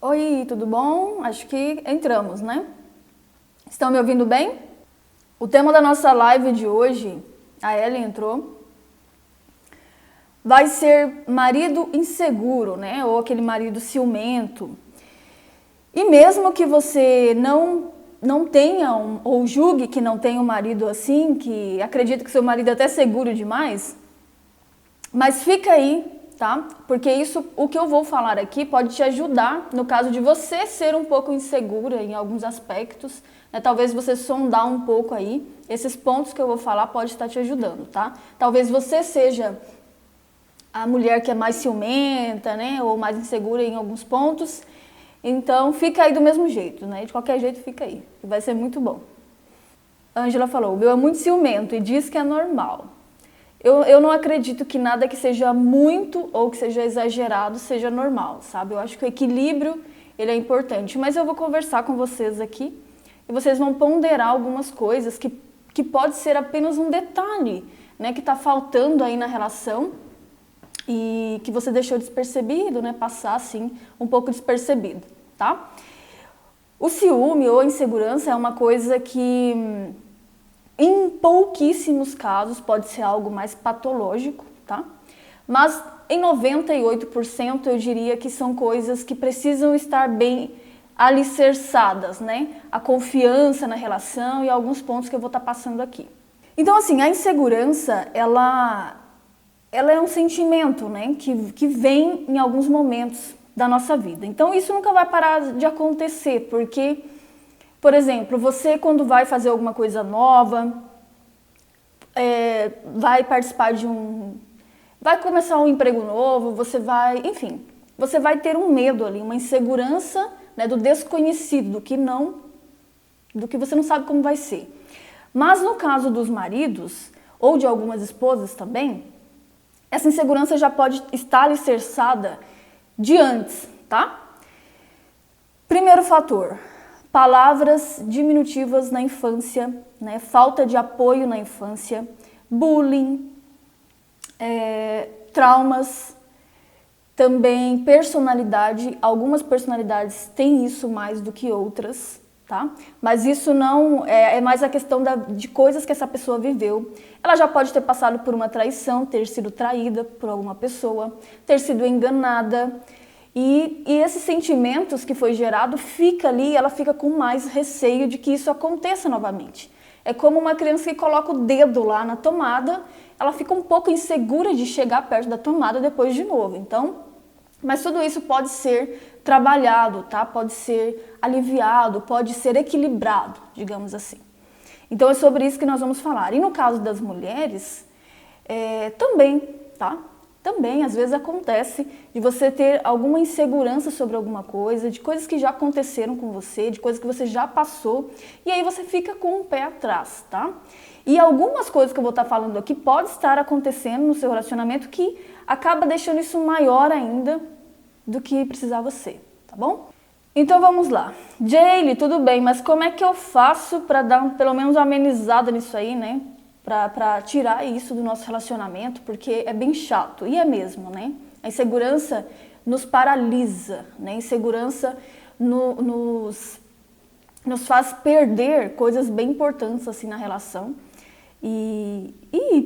Oi, tudo bom? Acho que entramos, né? Estão me ouvindo bem? O tema da nossa live de hoje, a Ellen entrou, vai ser marido inseguro, né? Ou aquele marido ciumento. E mesmo que você não tenha ou julgue que não tenha um marido assim, que acredita que seu marido é até seguro demais, mas fica aí, tá? Porque isso, o que eu vou falar aqui pode te ajudar no caso de você ser um pouco insegura em alguns aspectos, né? Talvez você sondar um pouco aí, esses pontos que eu vou falar pode estar te ajudando, tá? Talvez você seja a mulher que é mais ciumenta, né? Ou mais insegura em alguns pontos, então fica aí do mesmo jeito, né? De qualquer jeito fica aí, que vai ser muito bom. A Ângela falou, o meu é muito ciumento e diz que é normal. Eu não acredito que nada que seja muito ou que seja exagerado seja normal, sabe? Eu acho que o equilíbrio, ele é importante. Mas eu vou conversar com vocês aqui e vocês vão ponderar algumas coisas que pode ser apenas um detalhe, né? Que está faltando aí na relação e que você deixou despercebido, né? Passar, assim, um pouco despercebido, tá? O ciúme ou a insegurança é uma coisa que em pouquíssimos casos pode ser algo mais patológico, tá? Mas em 98% eu diria que são coisas que precisam estar bem alicerçadas, né? A confiança na relação e alguns pontos que eu vou estar passando aqui. Então, assim, a insegurança, ela é um sentimento, né? Que vem em alguns momentos da nossa vida. Então, isso nunca vai parar de acontecer, porque... Por exemplo, você quando vai fazer alguma coisa nova, vai participar vai começar um emprego novo, enfim, você vai ter um medo ali, uma insegurança, né, do desconhecido, do que você não sabe como vai ser. Mas no caso dos maridos, ou de algumas esposas também, essa insegurança já pode estar alicerçada de antes, tá? Primeiro fator. Palavras diminutivas na infância, né? Falta de apoio na infância, bullying, traumas, também personalidade. Algumas personalidades têm isso mais do que outras, tá? Mas isso não é mais a questão de coisas que essa pessoa viveu. Ela já pode ter passado por uma traição, ter sido traída por alguma pessoa, ter sido enganada. E esses sentimentos que foi gerado fica ali, ela fica com mais receio de que isso aconteça novamente. É como uma criança que coloca o dedo lá na tomada, ela fica um pouco insegura de chegar perto da tomada depois de novo. Então, mas tudo isso pode ser trabalhado, tá? Pode ser aliviado, pode ser equilibrado, digamos assim. Então é sobre isso que nós vamos falar. E no caso das mulheres, também, tá? Também, às vezes, acontece de você ter alguma insegurança sobre alguma coisa, de coisas que já aconteceram com você, de coisas que você já passou, e aí você fica com o pé atrás, tá? E algumas coisas que eu vou estar falando aqui pode estar acontecendo no seu relacionamento que acaba deixando isso maior ainda do que precisava ser, tá bom? Então vamos lá. Jaylee, tudo bem, mas como é que eu faço para dar pelo menos uma amenizada nisso aí, né? Para tirar isso do nosso relacionamento, porque é bem chato, e é mesmo, né? A insegurança nos paralisa, né? A insegurança nos faz perder coisas bem importantes assim na relação e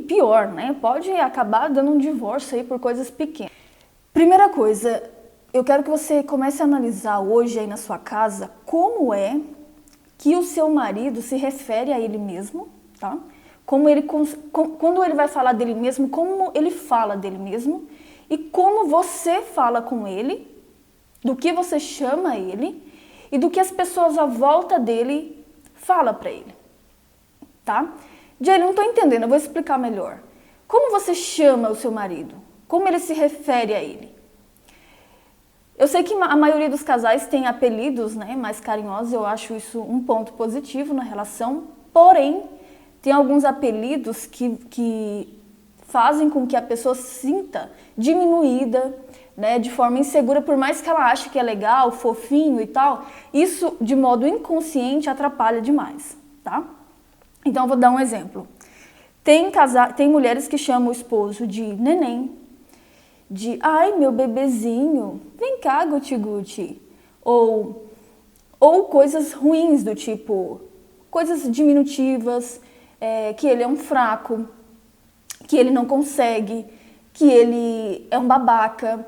pior, né? Pode acabar dando um divórcio aí por coisas pequenas. Primeira coisa, eu quero que você comece a analisar hoje aí na sua casa como é que o seu marido se refere a ele mesmo, tá? Quando ele vai falar dele mesmo, como ele fala dele mesmo e como você fala com ele, do que você chama ele e do que as pessoas à volta dele falam para ele, tá? Jay, não estou entendendo, eu vou explicar melhor. Como você chama o seu marido? Como ele se refere a ele? Eu sei que a maioria dos casais tem apelidos, né, mais carinhosos, eu acho isso um ponto positivo na relação, porém, tem alguns apelidos que fazem com que a pessoa se sinta diminuída, né, de forma insegura, por mais que ela ache que é legal, fofinho e tal, isso de modo inconsciente atrapalha demais, tá? Então eu vou dar um exemplo. Tem mulheres que chamam o esposo de neném, de ai meu bebezinho, vem cá guti-guti, ou coisas ruins do tipo, coisas diminutivas, que ele é um fraco, que ele não consegue, que ele é um babaca,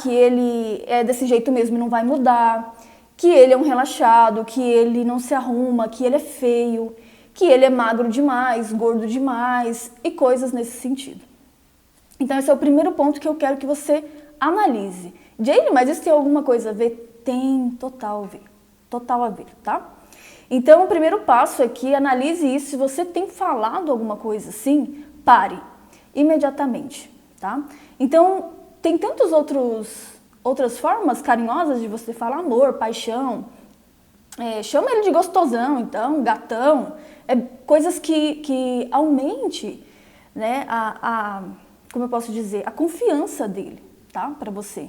que ele é desse jeito mesmo e não vai mudar, que ele é um relaxado, que ele não se arruma, que ele é feio, que ele é magro demais, gordo demais e coisas nesse sentido. Então esse é o primeiro ponto que eu quero que você analise. Jane, mas isso tem alguma coisa a ver? Tem total a ver, tá? Então o primeiro passo é que analise isso. Se você tem falado alguma coisa assim, pare imediatamente, tá? Então tem tantas outras formas carinhosas de você falar amor, paixão, chama ele de gostosão, então, gatão, coisas que aumente, né, como eu posso dizer, a confiança dele, tá, para você.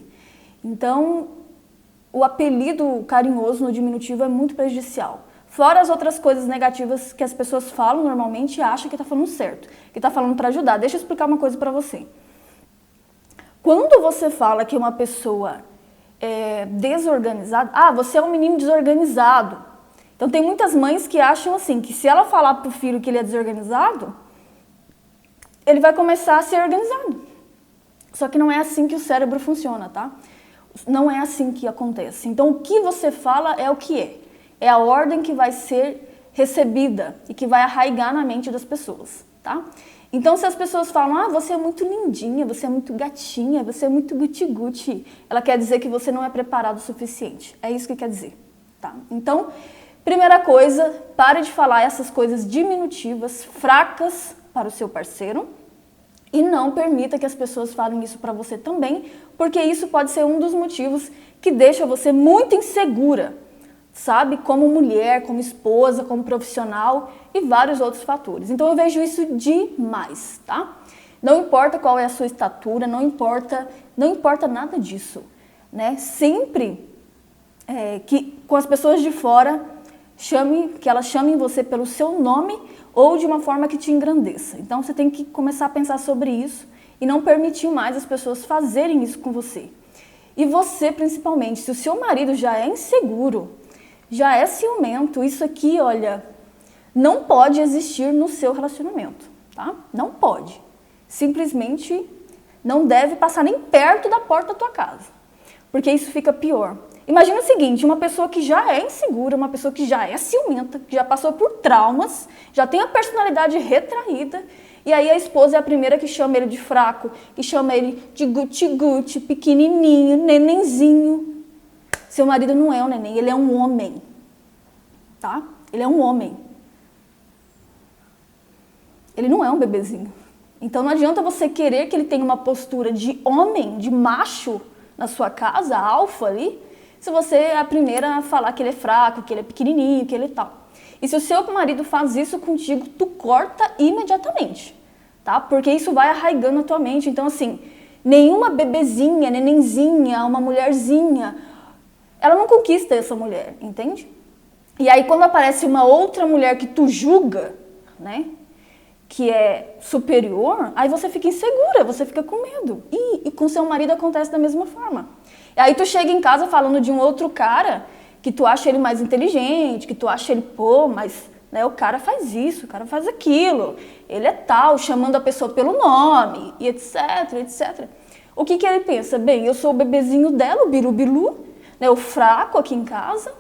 Então, o apelido carinhoso no diminutivo é muito prejudicial. Fora as outras coisas negativas que as pessoas falam normalmente e acham que tá falando certo, que tá falando para ajudar. Deixa eu explicar uma coisa para você. Quando você fala que uma pessoa é desorganizada, você é um menino desorganizado. Então tem muitas mães que acham assim, que se ela falar pro filho que ele é desorganizado, ele vai começar a ser organizado. Só que não é assim que o cérebro funciona, tá? Não é assim que acontece. Então o que você fala é o que é. É a ordem que vai ser recebida e que vai arraigar na mente das pessoas, tá? Então, se as pessoas falam, você é muito lindinha, você é muito gatinha, você é muito guti-guti, ela quer dizer que você não é preparado o suficiente. É isso que quer dizer, tá? Então, primeira coisa, pare de falar essas coisas diminutivas, fracas para o seu parceiro e não permita que as pessoas falem isso para você também, porque isso pode ser um dos motivos que deixa você muito insegura, sabe? Como mulher, como esposa, como profissional e vários outros fatores. Então eu vejo isso demais, tá? Não importa qual é a sua estatura, não importa nada disso, né? Sempre que com as pessoas de fora, que elas chamem você pelo seu nome ou de uma forma que te engrandeça. Então você tem que começar a pensar sobre isso e não permitir mais as pessoas fazerem isso com você. E você, principalmente, se o seu marido já é inseguro, já é ciumento, isso aqui, olha, não pode existir no seu relacionamento, tá? Não pode. Simplesmente não deve passar nem perto da porta da tua casa, porque isso fica pior. Imagina o seguinte, uma pessoa que já é insegura, uma pessoa que já é ciumenta, que já passou por traumas, já tem a personalidade retraída, e aí a esposa é a primeira que chama ele de fraco, que chama ele de guti-guti, pequenininho, nenenzinho. Seu marido não é um neném, ele é um homem, tá? Ele é um homem. Ele não é um bebezinho. Então não adianta você querer que ele tenha uma postura de homem, de macho na sua casa, alfa ali, se você é a primeira a falar que ele é fraco, que ele é pequenininho, que ele é tal. E se o seu marido faz isso contigo, tu corta imediatamente, tá? Porque isso vai arraigando na tua mente. Então assim, nenhuma bebezinha, nenenzinha, uma mulherzinha, ela não conquista essa mulher, entende? E aí quando aparece uma outra mulher que tu julga, né, que é superior, aí você fica insegura, você fica com medo. E com seu marido acontece da mesma forma. E aí tu chega em casa falando de um outro cara, que tu acha ele mais inteligente, que tu acha ele, mas né, o cara faz isso, o cara faz aquilo, ele é tal, chamando a pessoa pelo nome, e etc, etc. O que ele pensa? Bem, eu sou o bebezinho dela, o biru-bilu, né, o fraco aqui em casa,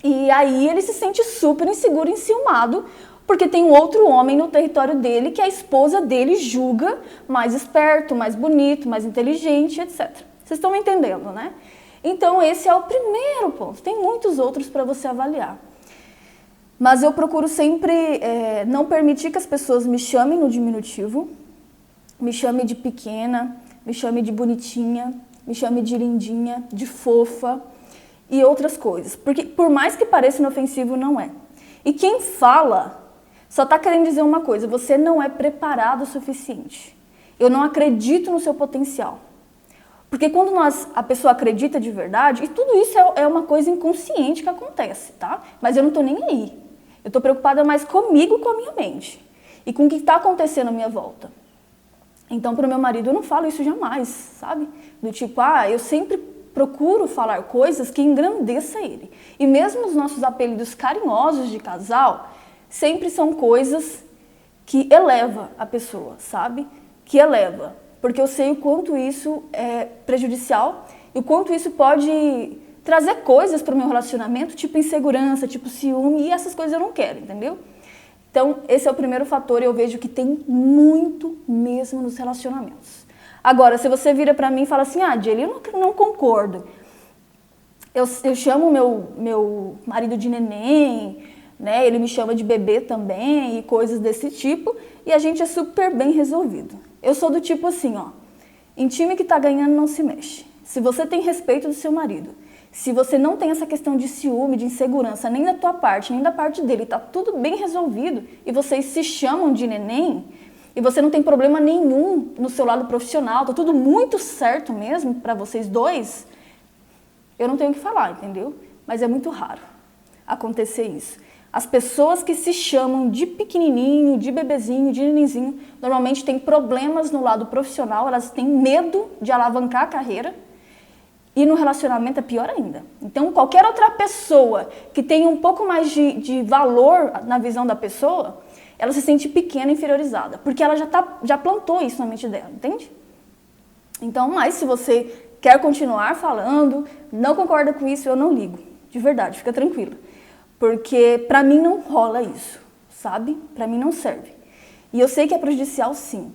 e aí ele se sente super inseguro, enciumado, porque tem um outro homem no território dele que a esposa dele julga mais esperto, mais bonito, mais inteligente, etc. Vocês estão me entendendo, né? Então esse é o primeiro ponto. Tem muitos outros para você avaliar. Mas eu procuro sempre não permitir que as pessoas me chamem no diminutivo, me chamem de pequena, me chamem de bonitinha, me chamem de lindinha, de fofa e outras coisas. Porque por mais que pareça inofensivo, não é. E quem fala só está querendo dizer uma coisa: você não é preparado o suficiente. Eu não acredito no seu potencial. Porque quando a pessoa acredita de verdade, e tudo isso é uma coisa inconsciente que acontece, tá? Mas eu não tô nem aí. Eu tô preocupada mais comigo e com a minha mente. E com o que está acontecendo à minha volta. Então, para o meu marido, eu não falo isso jamais, sabe? Do tipo, eu sempre procuro falar coisas que engrandeçam ele. E mesmo os nossos apelidos carinhosos de casal, sempre são coisas que eleva a pessoa, sabe? Que eleva. Porque eu sei o quanto isso é prejudicial e o quanto isso pode trazer coisas para o meu relacionamento, tipo insegurança, tipo ciúme, e essas coisas eu não quero, entendeu? Então, esse é o primeiro fator e eu vejo que tem muito mesmo nos relacionamentos. Agora, se você vira para mim e fala assim, Jelly, eu não concordo. Eu chamo meu marido de neném, né? Ele me chama de bebê também e coisas desse tipo, e a gente é super bem resolvido. Eu sou do tipo assim, em time que tá ganhando não se mexe. Se você tem respeito do seu marido, se você não tem essa questão de ciúme, de insegurança, nem da tua parte, nem da parte dele, tá tudo bem resolvido e vocês se chamam de neném e você não tem problema nenhum no seu lado profissional, tá tudo muito certo mesmo para vocês dois, eu não tenho o que falar, entendeu? Mas é muito raro acontecer isso. As pessoas que se chamam de pequenininho, de bebezinho, de nenenzinho, normalmente têm problemas no lado profissional, elas têm medo de alavancar a carreira. E no relacionamento é pior ainda. Então, qualquer outra pessoa que tenha um pouco mais de valor na visão da pessoa, ela se sente pequena e inferiorizada, porque ela já plantou isso na mente dela, entende? Então, mas se você quer continuar falando, não concorda com isso, eu não ligo. De verdade, fica tranquila. Porque pra mim não rola isso, sabe? Pra mim não serve. E eu sei que é prejudicial, sim.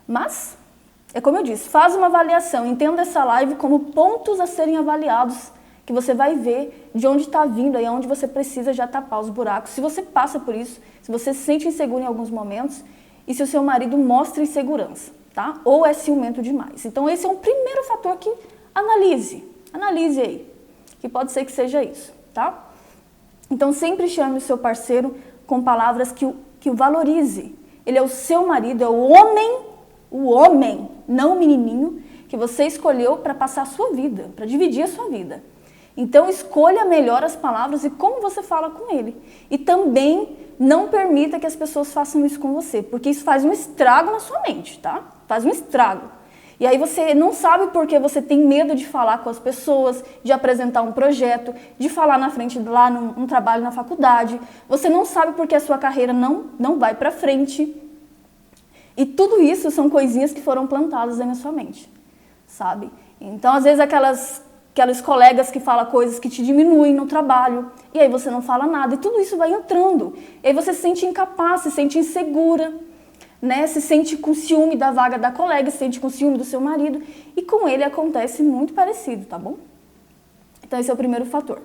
Mas é como eu disse, faz uma avaliação, entenda essa live como pontos a serem avaliados, que você vai ver de onde está vindo, aí onde você precisa já tapar os buracos. Se você passa por isso, se você se sente inseguro em alguns momentos, e se o seu marido mostra insegurança, tá? Ou é ciumento demais. Então esse é um primeiro fator que analise aí, que pode ser que seja isso, tá? Então sempre chame o seu parceiro com palavras que o valorize. Ele é o seu marido, é o homem, não o menininho, que você escolheu para passar a sua vida, para dividir a sua vida. Então, escolha melhor as palavras e como você fala com ele. E também não permita que as pessoas façam isso com você, porque isso faz um estrago na sua mente, tá? Faz um estrago. E aí você não sabe porque você tem medo de falar com as pessoas, de apresentar um projeto, de falar na frente lá num trabalho na faculdade. Você não sabe porque a sua carreira não vai para frente. E tudo isso são coisinhas que foram plantadas aí na sua mente, sabe? Então, às vezes, aquelas colegas que falam coisas que te diminuem no trabalho, e aí você não fala nada, e tudo isso vai entrando. E aí você se sente incapaz, se sente insegura, né? Se sente com ciúme da vaga da colega, se sente com ciúme do seu marido, e com ele acontece muito parecido, tá bom? Então, esse é o primeiro fator.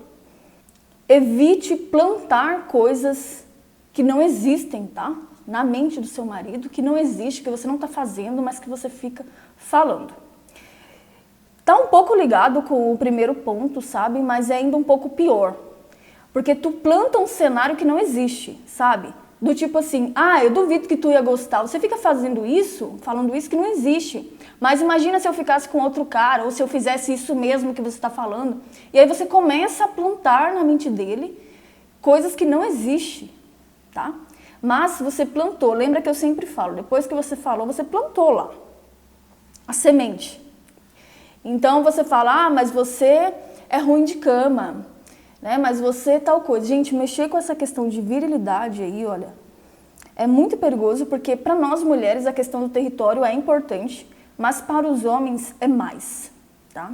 Evite plantar coisas que não existem, tá? Na mente do seu marido, que não existe, que você não está fazendo, mas que você fica falando. Tá um pouco ligado com o primeiro ponto, sabe? Mas é ainda um pouco pior. Porque tu planta um cenário que não existe, sabe? Do tipo assim, eu duvido que tu ia gostar. Você fica fazendo isso, falando isso que não existe. Mas imagina se eu ficasse com outro cara, ou se eu fizesse isso mesmo que você está falando. E aí você começa a plantar na mente dele coisas que não existem, tá? Mas você plantou, lembra que eu sempre falo, depois que você falou, você plantou lá a semente. Então você fala, mas você é ruim de cama, né? Mas você tal coisa. Gente, mexer com essa questão de virilidade aí, olha, é muito perigoso, porque para nós mulheres a questão do território é importante, mas para os homens é mais, tá?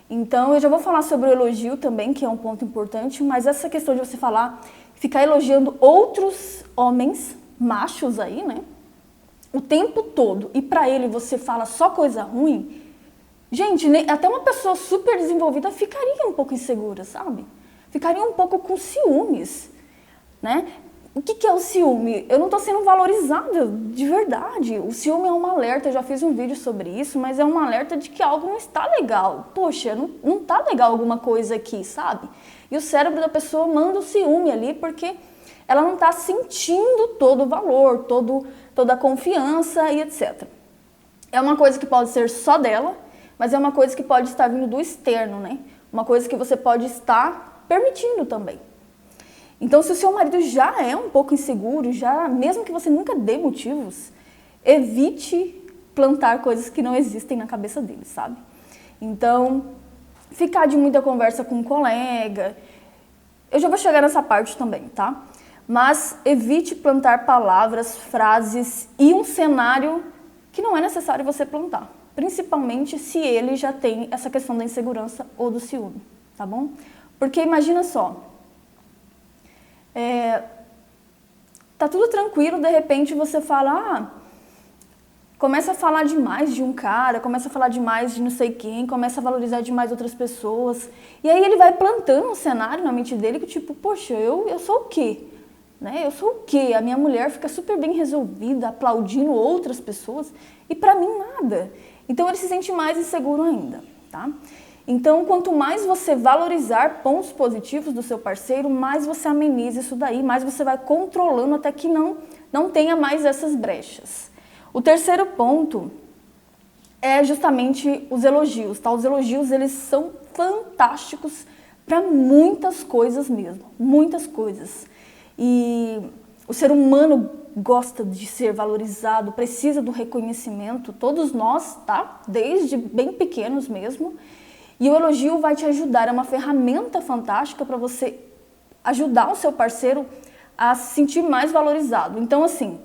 Então eu já vou falar sobre o elogio também, que é um ponto importante, mas essa questão de você ficar elogiando outros homens, machos aí, né? O tempo todo. E pra ele você fala só coisa ruim. Gente, até uma pessoa super desenvolvida ficaria um pouco insegura, sabe? Ficaria um pouco com ciúmes, né? O que é o ciúme? Eu não tô sendo valorizada de verdade. O ciúme é um alerta, eu já fiz um vídeo sobre isso, mas é um alerta de que algo não está legal. Poxa, não tá legal alguma coisa aqui, sabe? E o cérebro da pessoa manda o ciúme ali porque ela não está sentindo todo o valor, toda a confiança e etc. É uma coisa que pode ser só dela, mas é uma coisa que pode estar vindo do externo, né? Uma coisa que você pode estar permitindo também. Então, se o seu marido já é um pouco inseguro, mesmo que você nunca dê motivos, evite plantar coisas que não existem na cabeça dele, sabe? Então, ficar de muita conversa com um colega. Eu já vou chegar nessa parte também, tá? Mas evite plantar palavras, frases e um cenário que não é necessário você plantar. Principalmente se ele já tem essa questão da insegurança ou do ciúme, tá bom? Porque imagina só, tá tudo tranquilo, de repente você fala, começa a falar demais de um cara, começa a falar demais de não sei quem, começa a valorizar demais outras pessoas. E aí ele vai plantando um cenário na mente dele que tipo, poxa, eu sou o quê? Né? Eu sou o quê? A minha mulher fica super bem resolvida, aplaudindo outras pessoas e pra mim nada. Então ele se sente mais inseguro ainda, tá? Então, quanto mais você valorizar pontos positivos do seu parceiro, mais você ameniza isso daí, mais você vai controlando até que não tenha mais essas brechas. O terceiro ponto é justamente os elogios, tá? Os elogios, eles são fantásticos para muitas coisas mesmo, muitas coisas. E o ser humano gosta de ser valorizado, precisa do reconhecimento, todos nós, tá? Desde bem pequenos mesmo. E o elogio vai te ajudar, é uma ferramenta fantástica para você ajudar o seu parceiro a se sentir mais valorizado. Então, assim,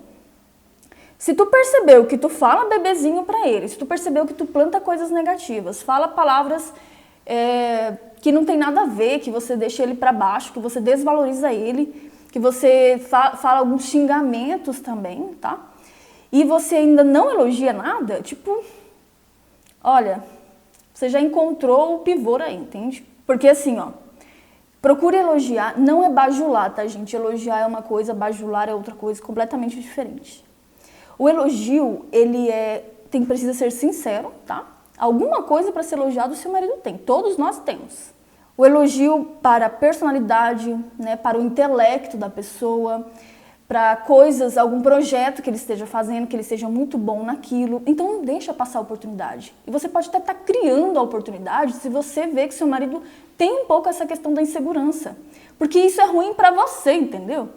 se tu percebeu que tu fala bebezinho para ele, se tu percebeu que tu planta coisas negativas, fala palavras que não tem nada a ver, que você deixa ele para baixo, que você desvaloriza ele, que você fala alguns xingamentos também, tá? E você ainda não elogia nada, tipo, olha, você já encontrou o pivô aí, entende? Porque assim, ó, procure elogiar, não é bajular, tá, gente? Elogiar é uma coisa, bajular é outra coisa completamente diferente. O elogio, ele precisa ser sincero, tá? Alguma coisa para ser elogiado o seu marido tem, todos nós temos. O elogio para a personalidade, né, para o intelecto da pessoa, para coisas, algum projeto que ele esteja fazendo, que ele seja muito bom naquilo. Então não deixa passar a oportunidade. E você pode até estar criando a oportunidade se você vê que seu marido tem um pouco essa questão da insegurança. Porque isso é ruim para você, entendeu?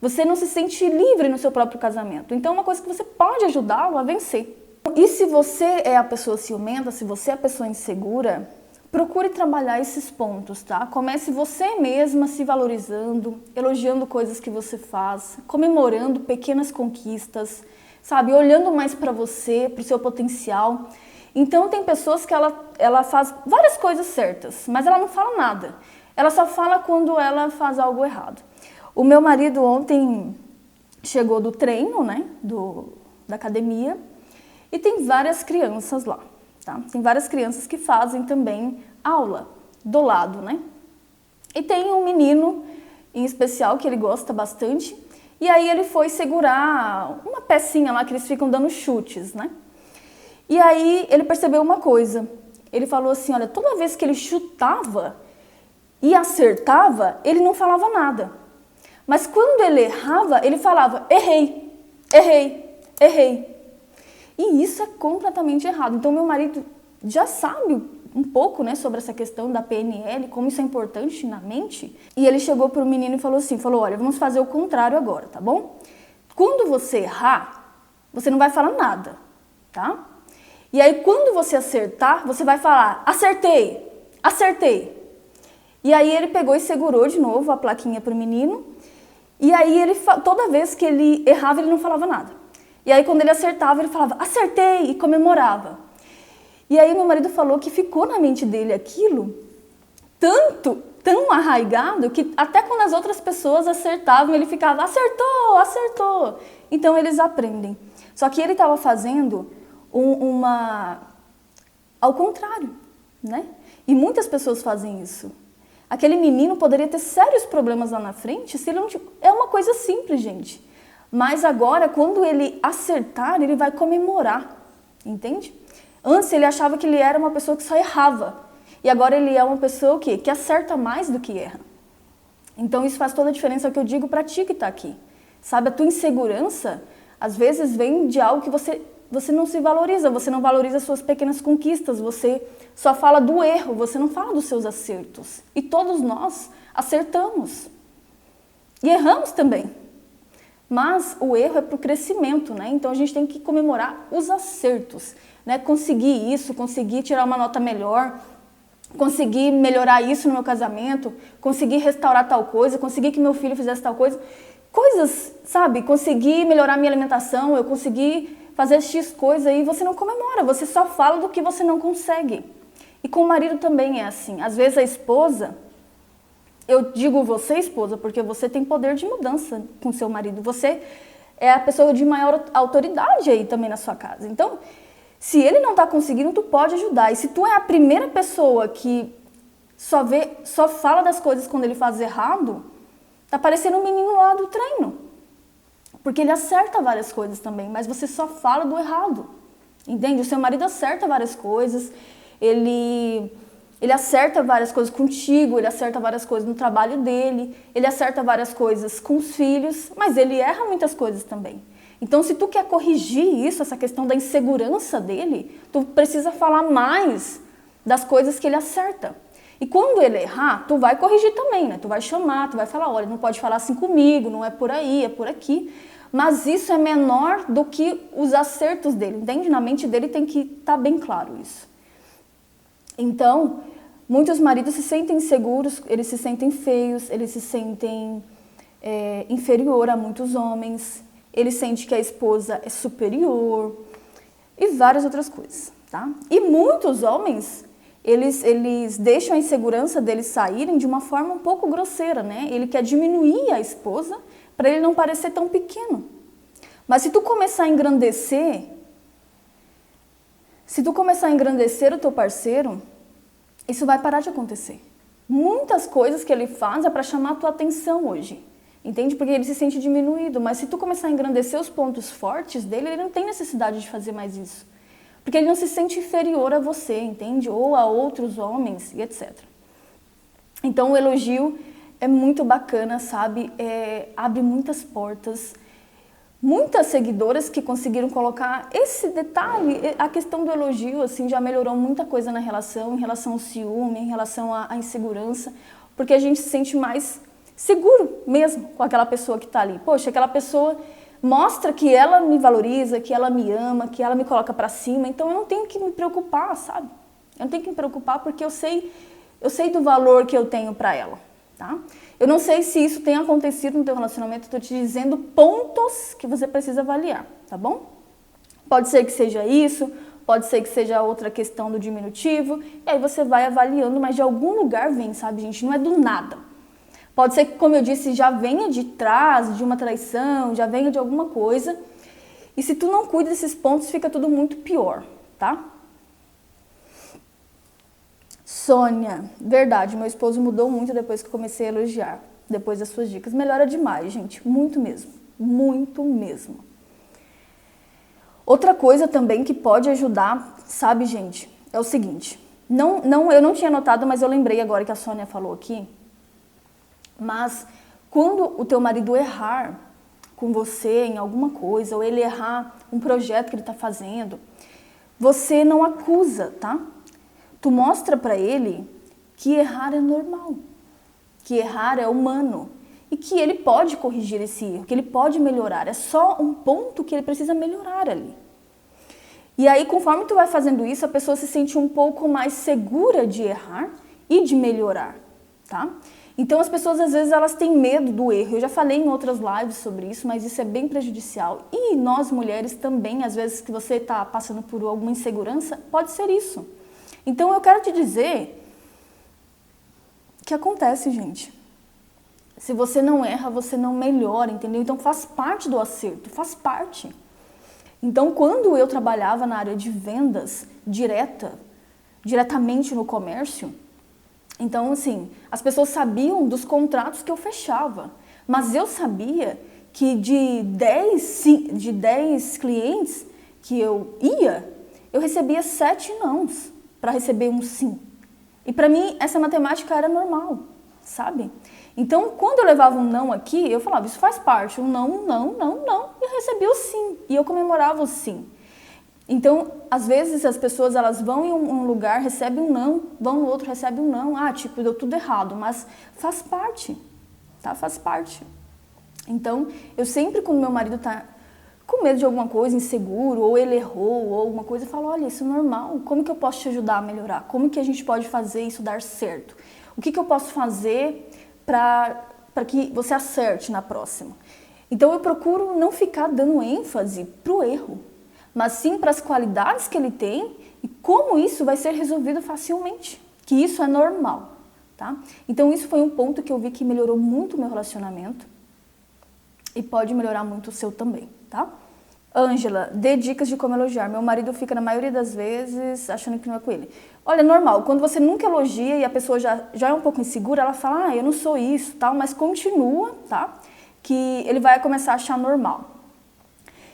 Você não se sente livre no seu próprio casamento. Então é uma coisa que você pode ajudá-lo a vencer. E se você é a pessoa ciumenta, se você é a pessoa insegura, procure trabalhar esses pontos, tá? Comece você mesma se valorizando, elogiando coisas que você faz, comemorando pequenas conquistas, sabe? Olhando mais para você, para o seu potencial. Então, tem pessoas que ela faz várias coisas certas, mas ela não fala nada. Ela só fala quando ela faz algo errado. O meu marido ontem chegou do treino, né? Da academia, e tem várias crianças lá. Tá? Tem várias crianças que fazem também aula do lado, né? E tem um menino em especial que ele gosta bastante, e aí ele foi segurar uma pecinha lá que eles ficam dando chutes, né? E aí ele percebeu uma coisa, ele falou assim, olha, toda vez que ele chutava e acertava, ele não falava nada. Mas quando ele errava, ele falava, errei, errei, errei. E isso é completamente errado. Então, meu marido já sabe um pouco, né, sobre essa questão da PNL, como isso é importante na mente. E ele chegou para o menino e falou assim, olha, vamos fazer o contrário agora, tá bom? Quando você errar, você não vai falar nada, tá? E aí, quando você acertar, você vai falar, acertei, acertei. E aí, ele pegou e segurou de novo a plaquinha para o menino. E aí, toda vez que ele errava, ele não falava nada. E aí, quando ele acertava, ele falava, acertei, e comemorava. E aí, meu marido falou que ficou na mente dele aquilo tão arraigado, que até quando as outras pessoas acertavam, ele ficava, acertou, acertou. Então, eles aprendem. Só que ele estava fazendo ao contrário, né? E muitas pessoas fazem isso. Aquele menino poderia ter sérios problemas lá na frente se ele não... É uma coisa simples, gente. Mas agora, quando ele acertar, ele vai comemorar, entende? Antes ele achava que ele era uma pessoa que só errava. E agora ele é uma pessoa o quê? Que acerta mais do que erra. Então isso faz toda a diferença, que eu digo pra ti que tá aqui. Sabe, a tua insegurança, às vezes vem de algo que você não se valoriza, você não valoriza as suas pequenas conquistas, você só fala do erro, você não fala dos seus acertos. E todos nós acertamos. E erramos também. Mas o erro é para o crescimento, né? Então a gente tem que comemorar os acertos, né? Conseguir isso, conseguir tirar uma nota melhor, Consegui melhorar isso no meu casamento, consegui restaurar tal coisa, consegui que meu filho fizesse tal coisa. Coisas, sabe? Consegui melhorar minha alimentação, eu consegui fazer X coisa e você não comemora, você só fala do que você não consegue. E com o marido também é assim. Às vezes a esposa, eu digo você esposa, porque você tem poder de mudança com seu marido. Você é a pessoa de maior autoridade aí também na sua casa. Então, se ele não está conseguindo, tu pode ajudar. E se tu é a primeira pessoa que só fala das coisas quando ele faz errado, tá parecendo um menino lá do treino. Porque ele acerta várias coisas também, mas você só fala do errado. Entende? O seu marido acerta várias coisas, ele acerta várias coisas contigo, ele acerta várias coisas no trabalho dele, ele acerta várias coisas com os filhos, mas ele erra muitas coisas também. Então, se tu quer corrigir isso, essa questão da insegurança dele, tu precisa falar mais das coisas que ele acerta. E quando ele errar, tu vai corrigir também, né? Tu vai chamar, tu vai falar, olha, não pode falar assim comigo, não é por aí, é por aqui. Mas isso é menor do que os acertos dele, entende? Na mente dele tem que estar bem claro isso. Então, muitos maridos se sentem inseguros, eles se sentem feios, eles se sentem inferior a muitos homens, ele sente que a esposa é superior e várias outras coisas, tá? E muitos homens, eles deixam a insegurança deles saírem de uma forma um pouco grosseira, né? Ele quer diminuir a esposa para ele não parecer tão pequeno. Mas se tu começar a engrandecer o teu parceiro, isso vai parar de acontecer. Muitas coisas que ele faz é para chamar a tua atenção hoje. Entende? Porque ele se sente diminuído. Mas se tu começar a engrandecer os pontos fortes dele, ele não tem necessidade de fazer mais isso. Porque ele não se sente inferior a você, entende? Ou a outros homens e etc. Então o elogio é muito bacana, sabe? Abre muitas portas. Muitas seguidoras que conseguiram colocar esse detalhe, a questão do elogio, assim, já melhorou muita coisa na relação, em relação ao ciúme, em relação à insegurança, porque a gente se sente mais seguro mesmo com aquela pessoa que está ali. Poxa, aquela pessoa mostra que ela me valoriza, que ela me ama, que ela me coloca para cima, então eu não tenho que me preocupar, sabe? Eu não tenho que me preocupar porque eu sei do valor que eu tenho para ela, tá? Eu não sei se isso tem acontecido no teu relacionamento, estou te dizendo pontos que você precisa avaliar, tá bom? Pode ser que seja isso, pode ser que seja outra questão do diminutivo, e aí você vai avaliando, mas de algum lugar vem, sabe, gente? Não é do nada. Pode ser que, como eu disse, já venha de trás, de uma traição, já venha de alguma coisa. E se tu não cuida desses pontos, fica tudo muito pior, tá? Sônia, verdade, meu esposo mudou muito depois que comecei a elogiar, depois das suas dicas. Melhora demais, gente, muito mesmo, muito mesmo. Outra coisa também que pode ajudar, sabe, gente, é o seguinte. Eu não tinha notado, mas eu lembrei agora que a Sônia falou aqui. Mas quando o teu marido errar com você em alguma coisa, ou ele errar um projeto que ele está fazendo, você não acusa, tá? Tu mostra para ele que errar é normal, que errar é humano e que ele pode corrigir esse erro, que ele pode melhorar. É só um ponto que ele precisa melhorar ali. E aí, conforme tu vai fazendo isso, a pessoa se sente um pouco mais segura de errar e de melhorar, tá? Então, as pessoas, às vezes, elas têm medo do erro. Eu já falei em outras lives sobre isso, mas isso é bem prejudicial. E nós, mulheres, também, às vezes, que você está passando por alguma insegurança, pode ser isso. Então, eu quero te dizer que acontece, gente. Se você não erra, você não melhora, entendeu? Então, faz parte do acerto, faz parte. Então, quando eu trabalhava na área de vendas diretamente no comércio, então, assim, as pessoas sabiam dos contratos que eu fechava, mas eu sabia que de 10 clientes que eu recebia 7 nãos para receber um sim. E para mim, essa matemática era normal, sabe? Então, quando eu levava um não aqui, eu falava, isso faz parte, um não, e eu recebia o sim, e eu comemorava o sim. Então, às vezes, as pessoas elas vão em um lugar, recebem um não, vão no outro, recebem um não. Tipo, deu tudo errado, mas faz parte, tá? Faz parte. Então, eu sempre, quando meu marido tá com medo de alguma coisa, inseguro, ou ele errou, ou alguma coisa, eu falo, olha, isso é normal, como que eu posso te ajudar a melhorar? Como que a gente pode fazer isso dar certo? O que eu posso fazer para que você acerte na próxima? Então eu procuro não ficar dando ênfase para o erro, mas sim para as qualidades que ele tem e como isso vai ser resolvido facilmente, que isso é normal, tá? Então isso foi um ponto que eu vi que melhorou muito o meu relacionamento e pode melhorar muito o seu também, tá? Ângela, dê dicas de como elogiar. Meu marido fica na maioria das vezes achando que não é com ele. Olha, é normal, quando você nunca elogia e a pessoa já é um pouco insegura, ela fala, eu não sou isso, tal, mas continua, tá? Que ele vai começar a achar normal.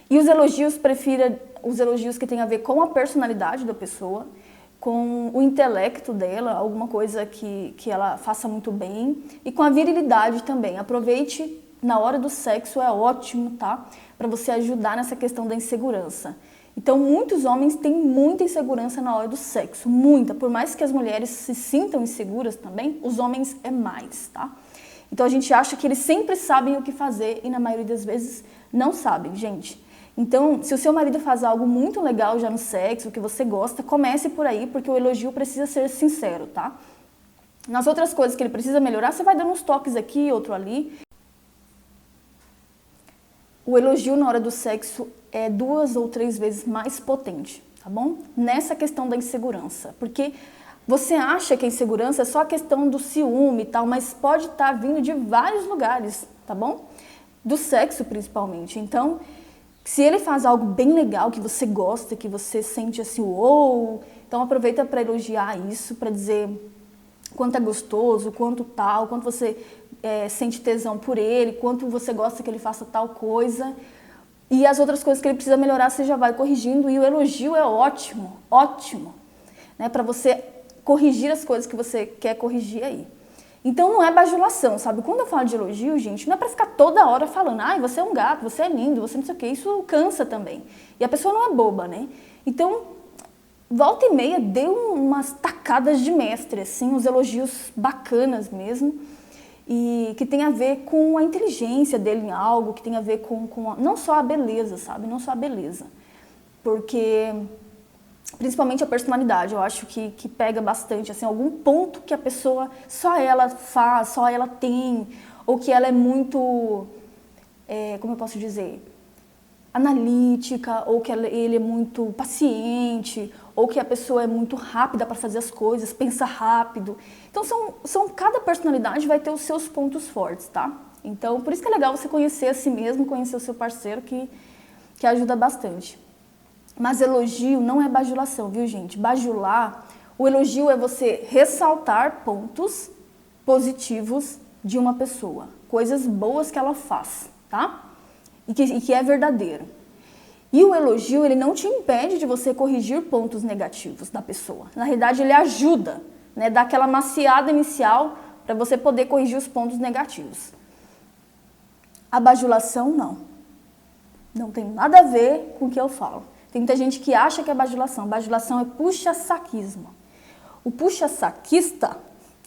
E os elogios, prefira os elogios que tem a ver com a personalidade da pessoa, com o intelecto dela, alguma coisa que ela faça muito bem, e com a virilidade também. Aproveite na hora do sexo, é ótimo, tá? Para você ajudar nessa questão da insegurança. Então, muitos homens têm muita insegurança na hora do sexo, muita. Por mais que as mulheres se sintam inseguras também, os homens é mais, tá? Então, a gente acha que eles sempre sabem o que fazer e na maioria das vezes não sabem, gente. Então, se o seu marido faz algo muito legal já no sexo, que você gosta, comece por aí, porque o elogio precisa ser sincero, tá? Nas outras coisas que ele precisa melhorar, você vai dando uns toques aqui, outro ali. O elogio na hora do sexo é 2 ou 3 vezes mais potente, tá bom? Nessa questão da insegurança, porque você acha que a insegurança é só a questão do ciúme e tal, mas pode estar vindo de vários lugares, tá bom? Do sexo principalmente. Então, se ele faz algo bem legal, que você gosta, que você sente assim, uou, então aproveita para elogiar isso, para dizer quanto é gostoso, quanto tal, quanto você sente tesão por ele, quanto você gosta que ele faça tal coisa. E as outras coisas que ele precisa melhorar, você já vai corrigindo. E o elogio é ótimo, ótimo, né, para você corrigir as coisas que você quer corrigir aí. Então não é bajulação, sabe? Quando eu falo de elogio, gente, não é para ficar toda hora falando, ai, você é um gato, você é lindo, você não sei o quê. Isso cansa também. E a pessoa não é boba, né? Então, volta e meia, dê umas tacadas de mestre, assim, uns elogios bacanas mesmo. E que tem a ver com a inteligência dele em algo, que tem a ver não só a beleza, sabe? Não só a beleza. Porque, principalmente a personalidade, eu acho que pega bastante, assim, algum ponto que a pessoa, só ela faz, só ela tem, ou que ela é muito, como eu posso dizer, analítica, ou que ele é muito paciente, ou que a pessoa é muito rápida para fazer as coisas, pensa rápido. Então, cada personalidade vai ter os seus pontos fortes, tá? Então, por isso que é legal você conhecer a si mesmo, conhecer o seu parceiro, que ajuda bastante. Mas elogio não é bajulação, viu, gente? Bajular, o elogio é você ressaltar pontos positivos de uma pessoa, coisas boas que ela faz, tá? E que é verdadeiro. E o elogio, ele não te impede de você corrigir pontos negativos da pessoa. Na realidade, ele ajuda, né? Dá aquela maciada inicial para você poder corrigir os pontos negativos. A bajulação, não. Não tem nada a ver com o que eu falo. Tem muita gente que acha que é bajulação. Bajulação é puxa-saquismo. O puxa-saquista,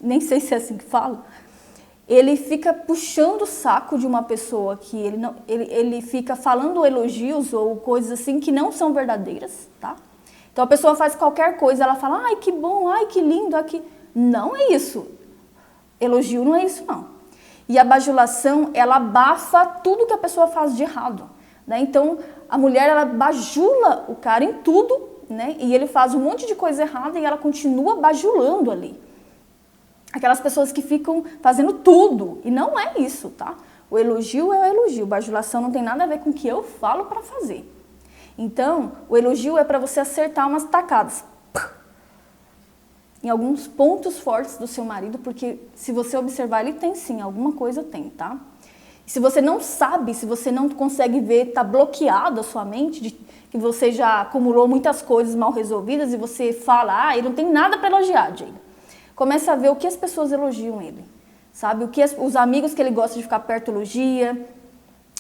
nem sei se é assim que fala, ele fica puxando o saco de uma pessoa que ele fica falando elogios ou coisas assim que não são verdadeiras, tá? Então a pessoa faz qualquer coisa, ela fala, ai que bom, ai que lindo, aqui. Não é isso. Elogio não é isso, não. E a bajulação, ela abafa tudo que a pessoa faz de errado, né? Então a mulher, ela bajula o cara em tudo, né? E ele faz um monte de coisa errada e ela continua bajulando ali. Aquelas pessoas que ficam fazendo tudo. E não é isso, tá? O elogio é o elogio. Bajulação não tem nada a ver com o que eu falo para fazer. Então, o elogio é para você acertar umas tacadas. Em alguns pontos fortes do seu marido, porque se você observar, ele tem sim, alguma coisa tem, tá? E se você não sabe, se você não consegue ver, tá bloqueado a sua mente, que você já acumulou muitas coisas mal resolvidas e você fala, ele não tem nada para elogiar, Jay. Começa a ver o que as pessoas elogiam ele, sabe? O que os amigos que ele gosta de ficar perto elogia,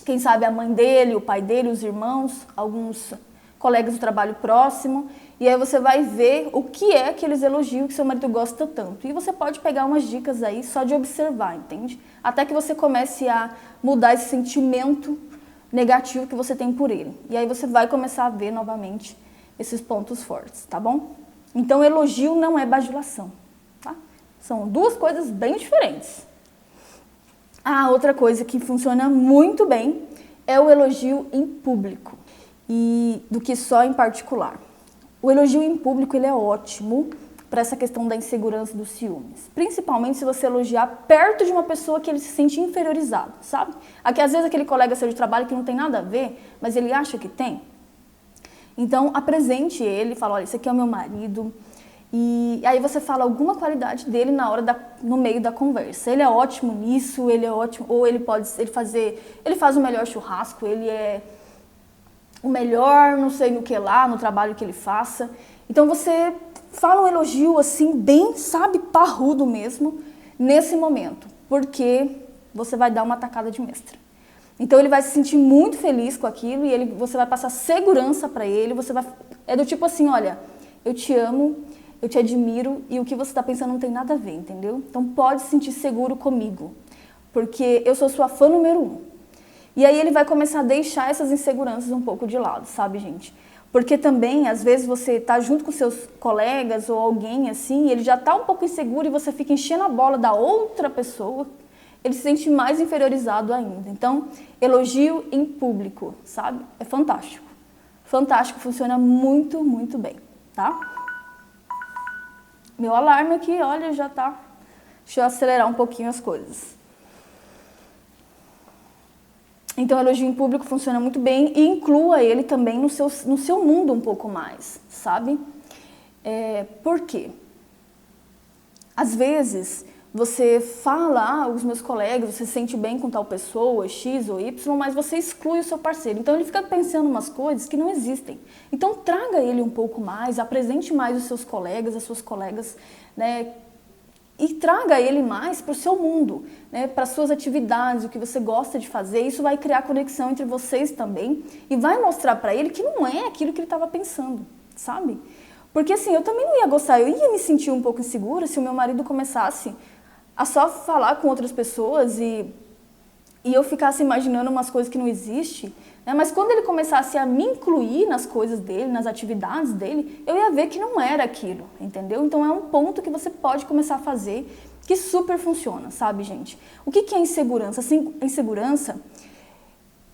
quem sabe a mãe dele, o pai dele, os irmãos, alguns colegas do trabalho próximo. E aí você vai ver o que é que eles elogiam, que seu marido gosta tanto. E você pode pegar umas dicas aí só de observar, entende? Até que você comece a mudar esse sentimento negativo que você tem por ele. E aí você vai começar a ver novamente esses pontos fortes, tá bom? Então, elogio não é bajulação, tá? São duas coisas bem diferentes. Ah, outra coisa que funciona muito bem é o elogio em público e do que só em particular. O elogio em público ele é ótimo para essa questão da insegurança dos ciúmes, principalmente se você elogiar perto de uma pessoa que ele se sente inferiorizado, sabe? Aqui às vezes aquele colega seu de trabalho que não tem nada a ver, mas ele acha que tem. Então apresente ele, fala, olha, esse aqui é o meu marido. E aí você fala alguma qualidade dele no meio da conversa. Ele é ótimo nisso, ele é ótimo, ou ele faz o melhor churrasco, ele é o melhor, não sei no que lá, no trabalho que ele faça. Então você fala um elogio assim, bem, sabe, parrudo mesmo, nesse momento, porque você vai dar uma tacada de mestre. Então ele vai se sentir muito feliz com aquilo e você vai passar segurança para ele, é do tipo assim, olha, eu te amo, eu te admiro e o que você está pensando não tem nada a ver, entendeu? Então pode se sentir seguro comigo, porque eu sou sua fã número 1. E aí ele vai começar a deixar essas inseguranças um pouco de lado, sabe, gente? Porque também, às vezes, você está junto com seus colegas ou alguém assim, e ele já está um pouco inseguro e você fica enchendo a bola da outra pessoa, ele se sente mais inferiorizado ainda. Então, elogio em público, sabe? É fantástico. Fantástico, funciona muito, muito bem, tá? Meu alarme aqui, olha, já tá. Deixa eu acelerar um pouquinho as coisas. Então, elogio em público funciona muito bem e inclua ele também no seu mundo um pouco mais, sabe? Por quê? Às vezes, você fala, os meus colegas, você se sente bem com tal pessoa, X ou Y, mas você exclui o seu parceiro. Então, ele fica pensando umas coisas que não existem. Então, traga ele um pouco mais, apresente mais os seus colegas, as suas colegas, né? E traga ele mais para o seu mundo, né? Para as suas atividades, o que você gosta de fazer. Isso vai criar conexão entre vocês também e vai mostrar para ele que não é aquilo que ele estava pensando, sabe? Porque assim, eu também não ia gostar, eu ia me sentir um pouco insegura se o meu marido começasse a só falar com outras pessoas e eu ficasse imaginando umas coisas que não existem, né? Mas quando ele começasse a me incluir nas coisas dele, nas atividades dele, eu ia ver que não era aquilo, entendeu? Então é um ponto que você pode começar a fazer que super funciona, sabe, gente? O que é insegurança? Assim, insegurança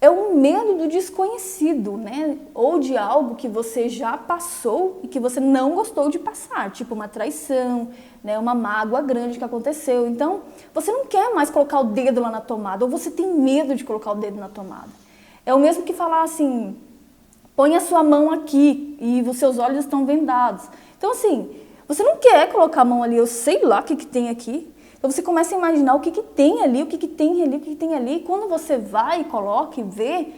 é o medo do desconhecido, né? Ou de algo que você já passou e que você não gostou de passar, tipo uma traição, né? Uma mágoa grande que aconteceu. Então, você não quer mais colocar o dedo lá na tomada, ou você tem medo de colocar o dedo na tomada. É o mesmo que falar assim, põe a sua mão aqui e os seus olhos estão vendados. Então, assim, você não quer colocar a mão ali, eu sei lá o que tem aqui. Então você começa a imaginar o que tem ali, o que tem ali, o que tem ali. E quando você vai e coloca e vê,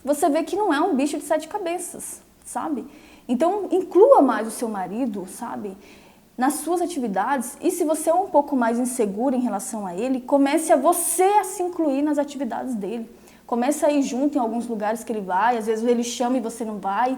você vê que não é um bicho de 7 cabeças, sabe? Então inclua mais o seu marido, sabe? Nas suas atividades. E se você é um pouco mais insegura em relação a ele, comece você a se incluir nas atividades dele. Comece a ir junto em alguns lugares que ele vai, às vezes ele chama e você não vai.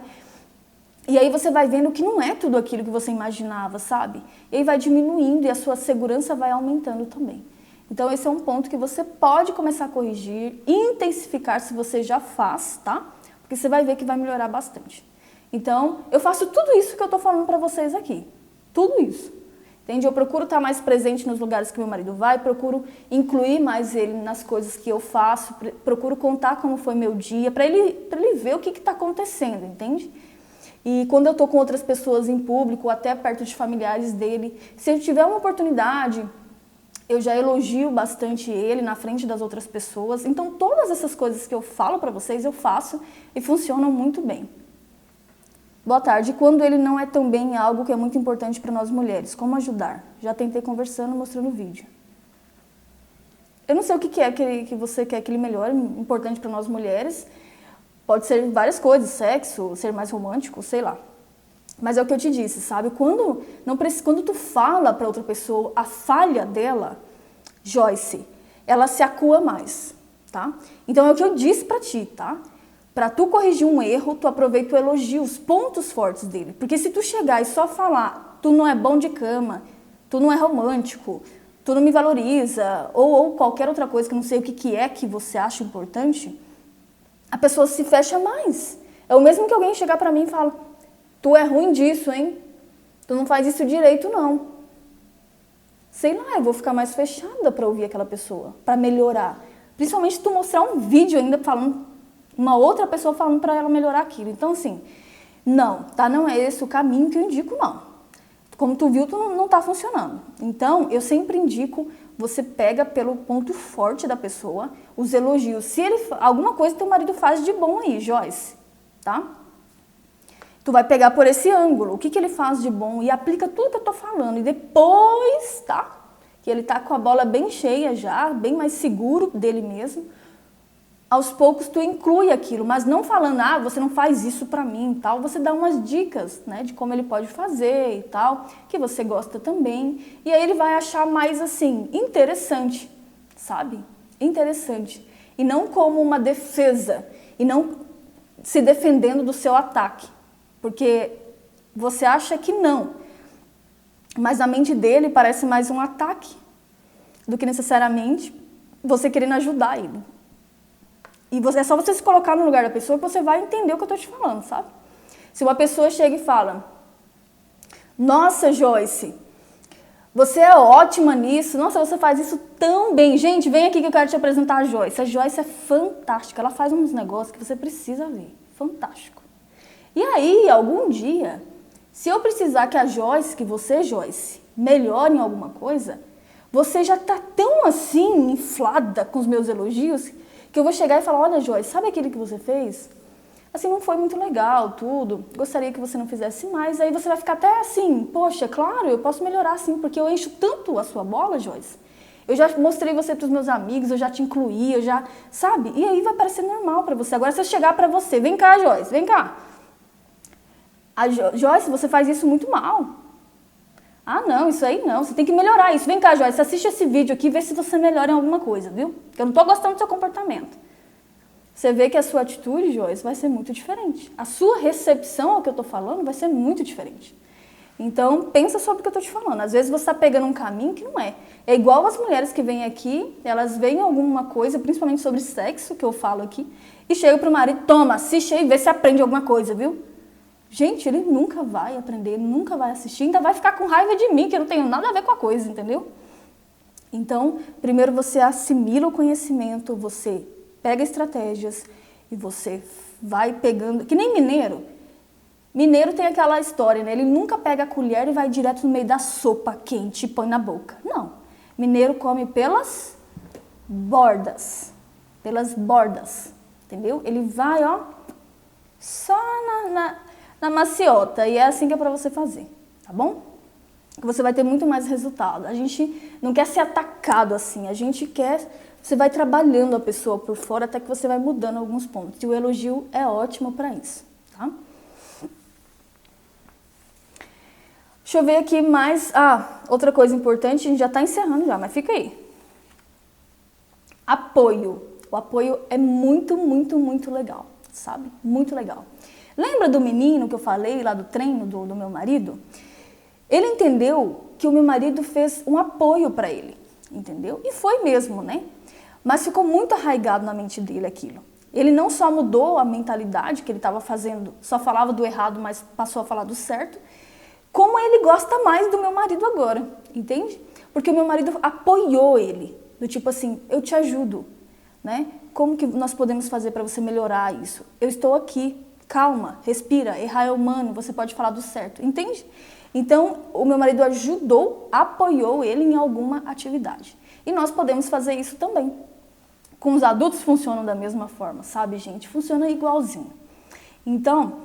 E aí você vai vendo que não é tudo aquilo que você imaginava, sabe? E aí vai diminuindo e a sua segurança vai aumentando também. Então esse é um ponto que você pode começar a corrigir, intensificar se você já faz, tá? Porque você vai ver que vai melhorar bastante. Então, eu faço tudo isso que eu tô falando pra vocês aqui. Tudo isso. Entende? Eu procuro estar mais presente nos lugares que meu marido vai, procuro incluir mais ele nas coisas que eu faço, procuro contar como foi meu dia, pra ele ver o que está acontecendo, entende? E quando eu estou com outras pessoas em público, até perto de familiares dele, se eu tiver uma oportunidade, eu já elogio bastante ele na frente das outras pessoas. Então, todas essas coisas que eu falo para vocês, eu faço e funcionam muito bem. Boa tarde. Quando ele não é tão bem, é algo que é muito importante para nós mulheres. Como ajudar? Já tentei conversando, mostrando o vídeo. Eu não sei o que é que você quer que ele melhore, importante para nós mulheres. Pode ser várias coisas, sexo, ser mais romântico, sei lá. Mas é o que eu te disse, sabe? Quando tu fala para outra pessoa a falha dela, Joyce, ela se acua mais, tá? Então é o que eu disse para ti, tá? Para tu corrigir um erro, tu aproveita o elogio, os pontos fortes dele. Porque se tu chegar e só falar, tu não é bom de cama, tu não é romântico, tu não me valoriza, ou qualquer outra coisa que eu não sei o que é que você acha importante, a pessoa se fecha mais. É o mesmo que alguém chegar pra mim e fala, tu é ruim disso, hein? Tu não faz isso direito, não. Sei lá, eu vou ficar mais fechada pra ouvir aquela pessoa, pra melhorar. Principalmente se tu mostrar um vídeo ainda falando, uma outra pessoa falando pra ela melhorar aquilo. Então, assim, não, tá? Não é esse o caminho que eu indico, não. Como tu viu, tu não tá funcionando. Então, eu sempre indico, você pega pelo ponto forte da pessoa, os elogios. Se ele, alguma coisa teu marido faz de bom aí, Joyce, tá? Tu vai pegar por esse ângulo, o que ele faz de bom e aplica tudo que eu tô falando. E depois, tá? Que ele tá com a bola bem cheia já, bem mais seguro dele mesmo. Aos poucos tu inclui aquilo, mas não falando, ah, você não faz isso pra mim e tal. Você dá umas dicas, né, de como ele pode fazer e tal, que você gosta também. E aí ele vai achar mais assim, interessante, sabe? Interessante. E não como uma defesa, e não se defendendo do seu ataque. Porque você acha que não, mas na mente dele parece mais um ataque do que necessariamente você querendo ajudar ele. E é só você se colocar no lugar da pessoa que você vai entender o que eu estou te falando, sabe? Se uma pessoa chega e fala, nossa, Joyce, você é ótima nisso, nossa, você faz isso tão bem. Gente, vem aqui que eu quero te apresentar a Joyce. A Joyce é fantástica, ela faz uns negócios que você precisa ver, fantástico. E aí, algum dia, se eu precisar que a Joyce, que você, Joyce, melhore em alguma coisa, você já tá tão assim, inflada com os meus elogios, que eu vou chegar e falar, olha, Joyce, sabe aquilo que você fez? Assim, não foi muito legal, tudo, gostaria que você não fizesse mais. Aí você vai ficar até assim, poxa, claro, eu posso melhorar sim, porque eu encho tanto a sua bola, Joyce. Eu já mostrei você para os meus amigos, eu já te incluí, eu já, sabe? E aí vai parecer normal para você. Agora, se eu chegar para você, vem cá, Joyce, vem cá. Joyce, você faz isso muito mal. Ah, não, isso aí não, você tem que melhorar isso. Vem cá, Joyce, assiste esse vídeo aqui e vê se você melhora em alguma coisa, viu? Porque eu não tô gostando do seu comportamento. Você vê que a sua atitude, Joyce, vai ser muito diferente. A sua recepção ao que eu tô falando vai ser muito diferente. Então, pensa sobre o que eu tô te falando. Às vezes você tá pegando um caminho que não é. É igual as mulheres que vêm aqui, elas veem alguma coisa, principalmente sobre sexo, que eu falo aqui, e chegam pro marido, toma, assiste aí e vê se aprende alguma coisa, viu? Gente, ele nunca vai aprender, ele nunca vai assistir, ainda vai ficar com raiva de mim, que eu não tenho nada a ver com a coisa, entendeu? Então, primeiro você assimila o conhecimento, você pega estratégias e você vai pegando, que nem mineiro. Mineiro tem aquela história, né? Ele nunca pega a colher e vai direto no meio da sopa quente e põe na boca. Não. Mineiro come pelas bordas, entendeu? Ele vai, ó, só na maciota, e é assim que é para você fazer, tá bom? Que você vai ter muito mais resultado. A gente não quer ser atacado assim, a gente quer, você vai trabalhando a pessoa por fora até que você vai mudando alguns pontos. E o elogio é ótimo para isso, tá? Deixa eu ver aqui mais, outra coisa importante, a gente já está encerrando já, mas fica aí. Apoio. O apoio é muito, muito, muito legal, sabe? Muito legal. Lembra do menino que eu falei lá do treino do meu marido? Ele entendeu que o meu marido fez um apoio para ele, entendeu? E foi mesmo, né? Mas ficou muito arraigado na mente dele aquilo. Ele não só mudou a mentalidade que ele estava fazendo, só falava do errado, mas passou a falar do certo, como ele gosta mais do meu marido agora, entende? Porque o meu marido apoiou ele, do tipo assim, eu te ajudo, né? Como que nós podemos fazer para você melhorar isso? Eu estou aqui. Calma, respira, errar é humano, você pode falar do certo, entende? Então, o meu marido ajudou, apoiou ele em alguma atividade. E nós podemos fazer isso também. Com os adultos funcionam da mesma forma, sabe, gente? Funciona igualzinho. Então,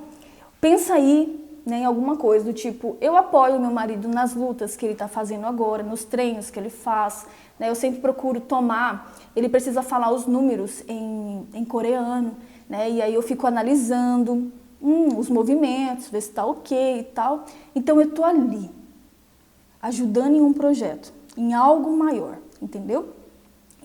pensa aí, né, em alguma coisa do tipo, eu apoio o meu marido nas lutas que ele está fazendo agora, nos treinos que ele faz, né? Eu sempre procuro tomar, ele precisa falar os números em coreano, né? E aí eu fico analisando os movimentos, ver se está ok e tal. Então eu estou ali, ajudando em um projeto, em algo maior, entendeu?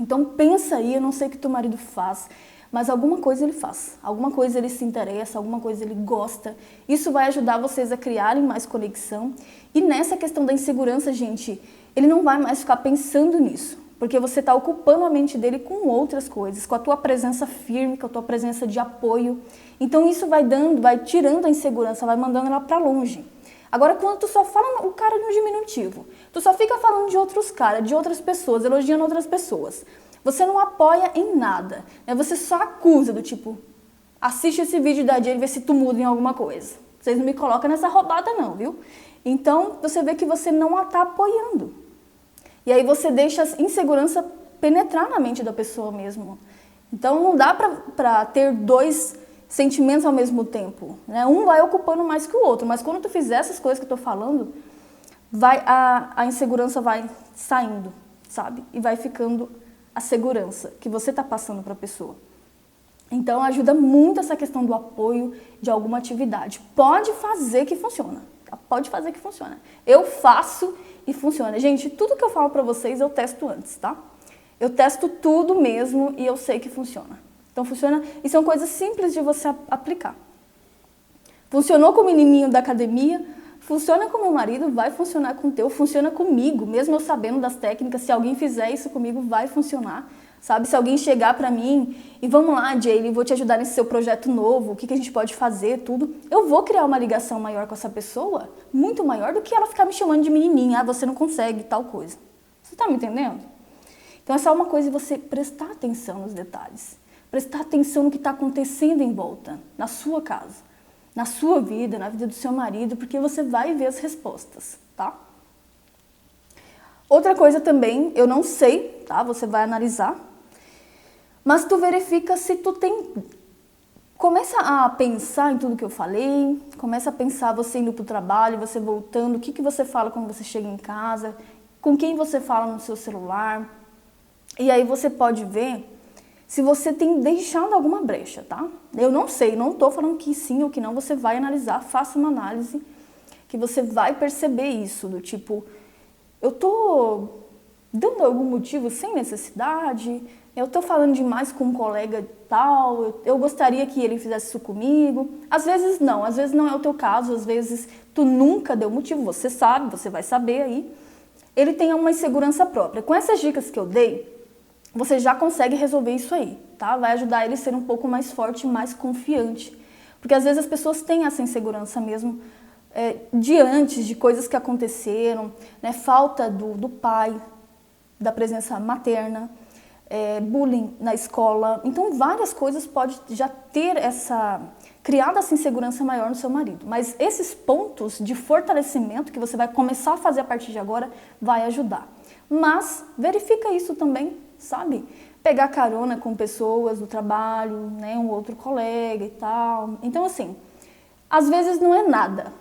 Então pensa aí, eu não sei o que teu marido faz, mas alguma coisa ele faz, alguma coisa ele se interessa, alguma coisa ele gosta. Isso vai ajudar vocês a criarem mais conexão. E nessa questão da insegurança, gente, ele não vai mais ficar pensando nisso. porque você está ocupando a mente dele com outras coisas, com a tua presença firme, com a tua presença de apoio. Então isso vai tirando a insegurança, vai mandando ela para longe. Agora, quando tu só fala o cara no diminutivo, tu só fica falando de outros caras, de outras pessoas, elogiando outras pessoas, você não apoia em nada, né? Você só acusa do tipo, assiste esse vídeo da Jay e vê se tu muda em alguma coisa. Vocês não me colocam nessa roubada não, viu? Então, você vê que você não a está apoiando. E aí você deixa a insegurança penetrar na mente da pessoa mesmo. Então, não dá para ter dois sentimentos ao mesmo tempo, né? Um vai ocupando mais que o outro, mas quando tu fizer essas coisas que eu tô falando, a insegurança vai saindo, sabe? E vai ficando a segurança que você tá passando para a pessoa. Então, ajuda muito essa questão do apoio de alguma atividade. Pode fazer que funciona, tá? Pode fazer que funciona. Eu faço e funciona. Gente, tudo que eu falo para vocês eu testo antes, tá? Eu testo tudo mesmo e eu sei que funciona. Então funciona, e são coisas simples de você aplicar. Funcionou com o menininho da academia, funciona com meu marido, vai funcionar com o teu, funciona comigo, mesmo eu sabendo das técnicas, se alguém fizer isso comigo, vai funcionar, sabe? Se alguém chegar pra mim e vamos lá, Jaylee, vou te ajudar nesse seu projeto novo, o que a gente pode fazer, tudo, eu vou criar uma ligação maior com essa pessoa, muito maior do que ela ficar me chamando de menininha, você não consegue, tal coisa. Você tá me entendendo? Então é só uma coisa de você prestar atenção nos detalhes. Prestar atenção no que está acontecendo em volta, na sua casa, na sua vida, na vida do seu marido, porque você vai ver as respostas, tá? Outra coisa também, eu não sei, tá? Você vai analisar, mas tu verifica se tu tem... Começa a pensar em tudo que eu falei, começa a pensar você indo para o trabalho, você voltando, o que você fala quando você chega em casa, com quem você fala no seu celular, e aí você pode ver se você tem deixado alguma brecha, tá? Eu não sei, não tô falando que sim ou que não, você vai analisar, faça uma análise que você vai perceber isso, do tipo, eu tô dando algum motivo sem necessidade, eu tô falando demais com um colega tal, eu gostaria que ele fizesse isso comigo. Às vezes não é o teu caso, às vezes tu nunca deu motivo, você sabe, você vai saber aí. Ele tem uma insegurança própria. Com essas dicas que eu dei, você já consegue resolver isso aí, tá? Vai ajudar ele a ser um pouco mais forte, mais confiante. Porque às vezes as pessoas têm essa insegurança mesmo de antes, de coisas que aconteceram, né? Falta do pai, da presença materna, bullying na escola. Então várias coisas podem já ter criado essa insegurança maior no seu marido. Mas esses pontos de fortalecimento que você vai começar a fazer a partir de agora vai ajudar. Mas verifica isso também, sabe? Pegar carona com pessoas do trabalho, né, um outro colega e tal. Então, assim, às vezes não é nada.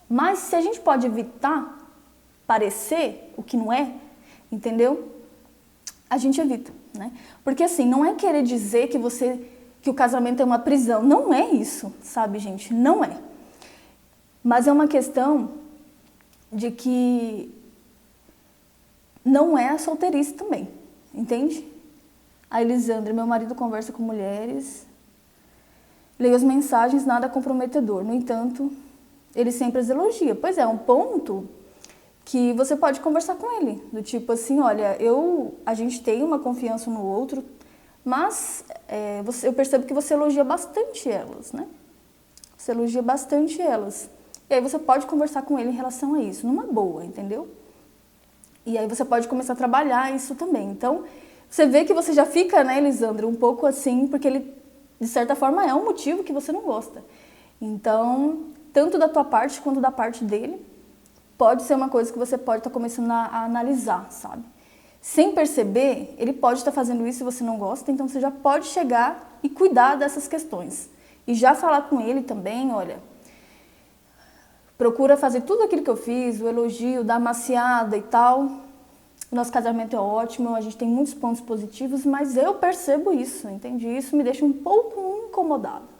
Mas se a gente pode evitar parecer o que não é, entendeu? A gente evita, né? Porque, assim, não é querer dizer que o casamento é uma prisão. Não é isso, sabe, gente? Não é. Mas é uma questão de que não é a solteirice também, entende? A Elisandra, meu marido conversa com mulheres, leio as mensagens, nada comprometedor. No entanto, ele sempre as elogia. Pois é, um ponto que você pode conversar com ele, do tipo assim, olha, a gente tem uma confiança no outro, mas eu percebo que você elogia bastante elas, né? Você elogia bastante elas. E aí você pode conversar com ele em relação a isso, numa boa, entendeu? E aí você pode começar a trabalhar isso também. Então, você vê que você já fica, né, Elisandra, um pouco assim, porque ele, de certa forma, é um motivo que você não gosta. Então, tanto da tua parte quanto da parte dele, pode ser uma coisa que você pode estar começando a analisar, sabe? Sem perceber, ele pode estar fazendo isso e você não gosta, então você já pode chegar e cuidar dessas questões. E já falar com ele também, olha, procura fazer tudo aquilo que eu fiz, o elogio, dar maciada e tal. O nosso casamento é ótimo, a gente tem muitos pontos positivos, mas eu percebo isso, entende? Isso me deixa um pouco incomodado.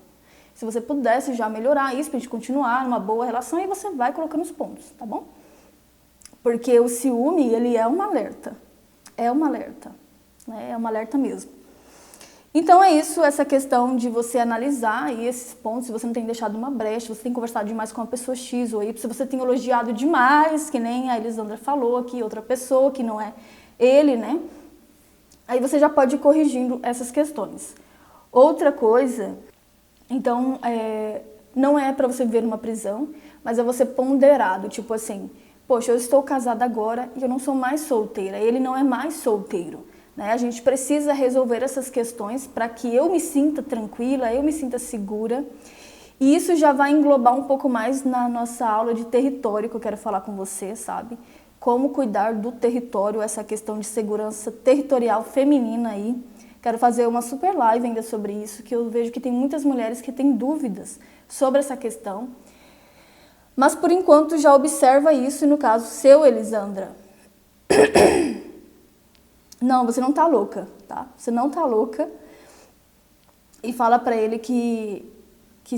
Se você pudesse já melhorar isso pra gente continuar numa boa relação, aí você vai colocando os pontos, tá bom? Porque o ciúme, ele é um alerta. É um alerta, né? É um alerta mesmo. Então é isso, essa questão de você analisar aí esses pontos, se você não tem deixado uma brecha, você tem conversado demais com uma pessoa X, ou aí se você tem elogiado demais, que nem a Elisandra falou aqui, outra pessoa que não é ele, né? Aí você já pode ir corrigindo essas questões. Outra coisa, então, não é para você viver numa prisão, mas é você ponderado, tipo assim, poxa, eu estou casada agora e eu não sou mais solteira, ele não é mais solteiro. Né? A gente precisa resolver essas questões para que eu me sinta tranquila, eu me sinta segura. E isso já vai englobar um pouco mais na nossa aula de território que eu quero falar com você, sabe? Como cuidar do território, essa questão de segurança territorial feminina aí. Quero fazer uma super live ainda sobre isso, que eu vejo que tem muitas mulheres que têm dúvidas sobre essa questão. Mas por enquanto já observa isso e no caso seu, Elisandra. Não, você não tá louca, tá? Você não tá louca. E fala pra ele que